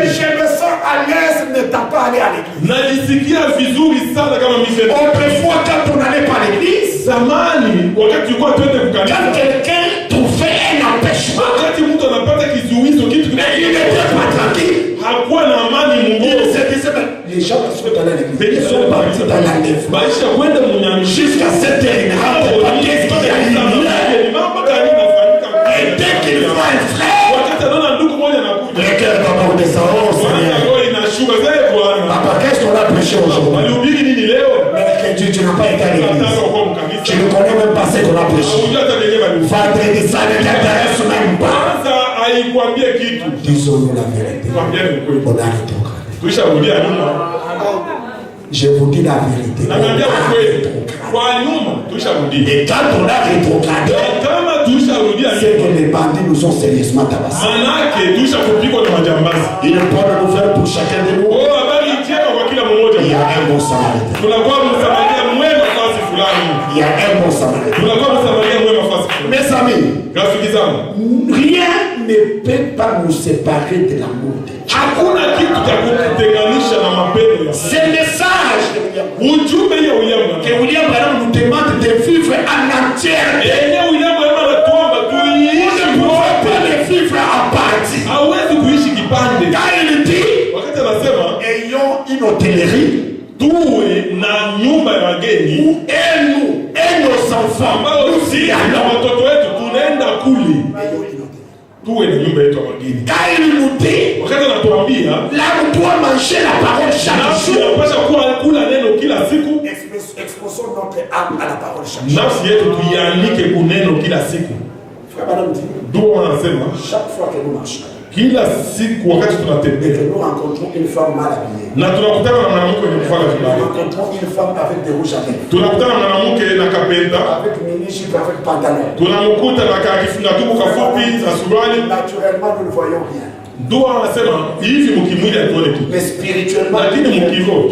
je me sens à l'aise n'étant pas allé à l'église. Najisikia vizuri sana kama mimi. Autrefois, quand on n'allait pas à l'église, zamani wakati tulikuwa twende kukanisa, quand quelqu'un trouvait un empêchement, wakati mtu anapata kizuizo kitu mais il n'était pas tranquille, hakuwa na amani Mungu. Il se disait, les gens qui sont allés à l'église, ils sont partis dans la nef. Baisha kwenda munyani Jusqu'à cette heure, ils ne rentrent pas. Qu'est-ce qu'il y a eu? Et dès qu'il voit un frère, le cœur d'abord descend. Oh Seigneur, Papa, qu'est-ce qu'on a prêché aujourd'hui? Mais que tu n'as pas été à l'église. Tu ne connais même pas ce qu'on a prêché. Vendredi, ça ne t'intéresse même pas. Disons-nous la vérité. On a rétrogradé. Je vous dis la vérité. Et quand on a rétrogradé, c'est que les bandits nous ont sérieusement tabassés. Il est bon de nous faire pour chacun de nous. Il y a un bon samaritain. Il y a un bon samaritain. Mes amis, rien ne peut pas nous séparer de l'amour de Dieu. C'est le message que William Branham nous demande de vivre en entièreté. Vous ne pouvez pas le vivre à partie. Car il dit, ayons une hôtellerie où nous et nos enfants nous y allons. Car il nous dit, l'âme doit manger la parole chaque jour. Exposons notre âme à la parole chaque jour. Frère Madame dit, chaque fois que nous marchons, kila siku wakati tunatembea et que nous rencontrons une femme mal habillée, na tunakutana na mwanamke mwenye kuvaa vibaya, nous rencontrons une femme avec des rouges à lèvres, tunakutana na mwanamke na kapenda, avec mini-jupe, avec pantalon, tunamkuta na kakifunga tubu kafupi na suruali, naturellement nous ne voyons rien. Ndio anasema hivi mkimwili atuone tu, mais spirituellement, lakini mkiroho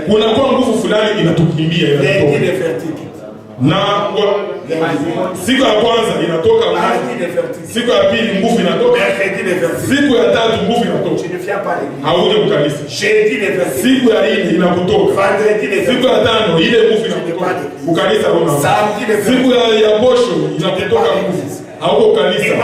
kuna kwa nguvu fulani inatukimbia inatoka na siku ya kwanza inatoka nguvu, siku ya pili nguvu inatoka, siku ya tatu nguvu inatoka, hauje mkanisa, siku ya nne inakutoka, siku ya tano ile nguvu inakutoka ukanisa Roma, siku ya posho inakutoka nguvu, hauko kanisa,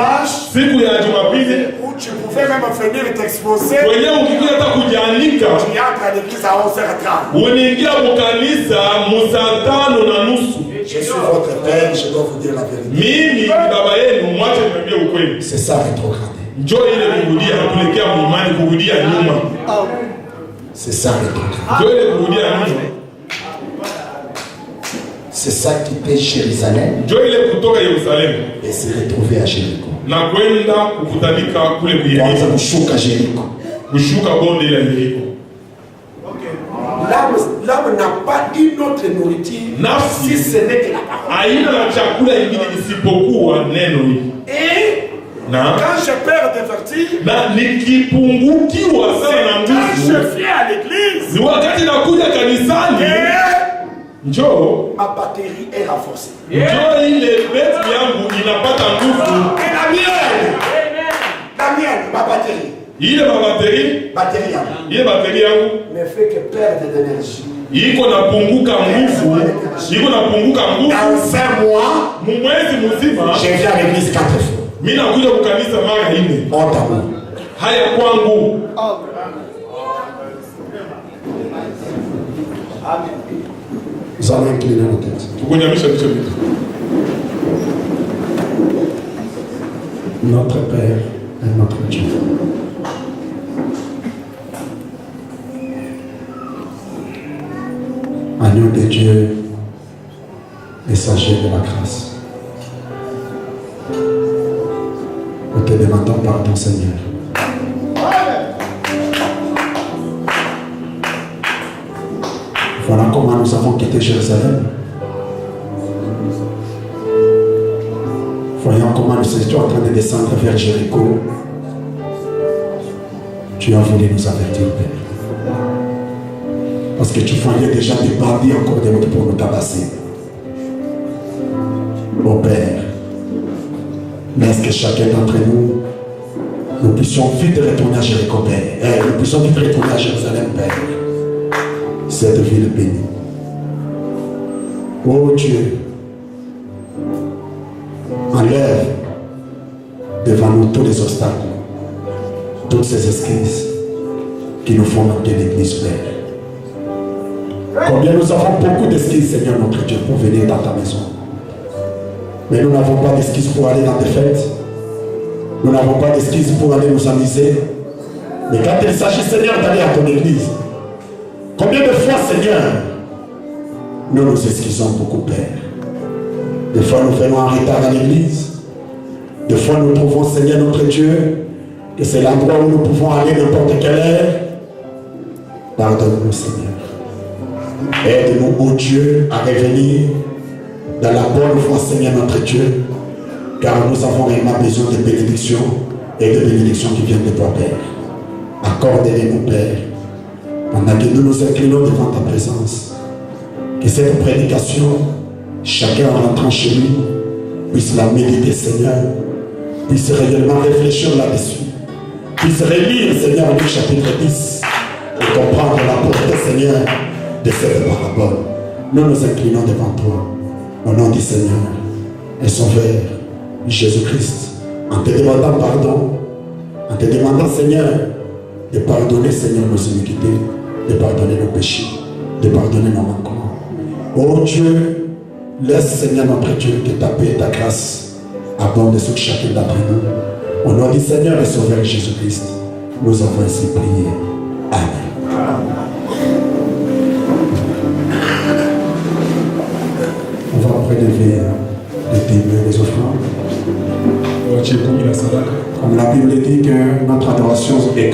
siku ya Jumapili tu pouvais même venir t'exposer. Wewe ukikuja hata kujiandika, tu entres à l'église à 11h30. Unaingia mkanisa saa 5:30. Je suis votre père, je dois vous dire la vérité. Mimi ni baba yenu, mwache niambie ukweli. C'est ça rétrogradé. Njoo ile kurudia kuelekea imani, kurudia nyuma. C'est ça rétrogradé. Njoo ile kurudia nyuma. C'est ça qui paie Jérusalem. Njoo ile kutoka Yerusalemu et se retrouver à Jéricho. Na kwenda kukutanika kule Yeriko. Kwanza kushuka Jéricho. Kushuka bonde la Yeriko. L'âme n'a pas une autre nourriture si ce n'est que la parole. Haina na chakula ingine isipokuwa neno hili. Et quand je perds des vertus, na nikipungukiwa sana na nguvu, quand je viens à l'église, ni wakati nakuja kanisani, njoo ma batterie est renforcée. Njoo ile betri yangu inapata nguvu. Et la mienne, ma batterie. Ile batterie yangu ne fait que perdre de l'énergie. Iko napunguka nguvu. Dans un mois, mwezi mzima, je viens à l'église 4 fois. Mimi nakuja kukanisa mara 4. Honte. Haya kwangu. Nous allons incliner nos têtes. Notre Père et notre Dieu. Agneau de Dieu, messager de la grâce. Nous te demandons pardon, Seigneur. Voilà comment nous avons quitté Jérusalem. Voyons comment nous étions en train de descendre vers Jéricho. Tu as voulu nous avertir, Père. Parce que tu voyais déjà des bandits encore de l'autre pour nous tabasser. Oh Père, laisse que chacun d'entre nous nous puissions vite retourner à Jéricho, Père. Nous puissions vite retourner à Jérusalem, Père. Cette ville bénie. Oh Dieu, enlève devant nous tous les obstacles, toutes ces excuses qui nous font manquer l'église, Père. Combien nous avons beaucoup d'excuses, Seigneur notre Dieu, pour venir dans ta maison. Mais nous n'avons pas d'excuses pour aller dans tes fêtes. Nous n'avons pas d'excuses pour aller nous amuser. Mais quand il s'agit, Seigneur, d'aller à ton église, combien de fois, Seigneur, nous nous excusons beaucoup, Père. Des fois, nous venons en retard à l'église. Des fois, nous trouvons, Seigneur notre Dieu, que c'est l'endroit où nous pouvons aller n'importe quelle heure. Pardonne-nous, Seigneur. Aide-nous, oh Dieu, à revenir dans la bonne voie, Seigneur notre Dieu, car nous avons réellement besoin de bénédictions et de bénédictions qui viennent de toi, Père. Accorde-les-nous, Père, pendant que nous nous inclinons devant ta présence. Que cette prédication, chacun en rentrant chez lui, puisse la méditer, Seigneur, puisse réellement réfléchir là-dessus, puisse relire, Seigneur, le chapitre 10 et comprendre la portée, Seigneur, de cette parabole. Nous nous inclinons devant toi, au nom du Seigneur et Sauveur Jésus-Christ, en te demandant pardon, en te demandant, Seigneur, de pardonner, Seigneur, nos iniquités, de pardonner nos péchés, de pardonner nos manquements. Oh Dieu, laisse, Seigneur notre Dieu, que ta paix et ta grâce abondent sur chacun d'entre nous. Au nom du Seigneur et Sauveur Jésus-Christ, nous avons ainsi prié. Amen. On va prélever les dîmes et les offrandes. Comme la Bible dit que notre adoration est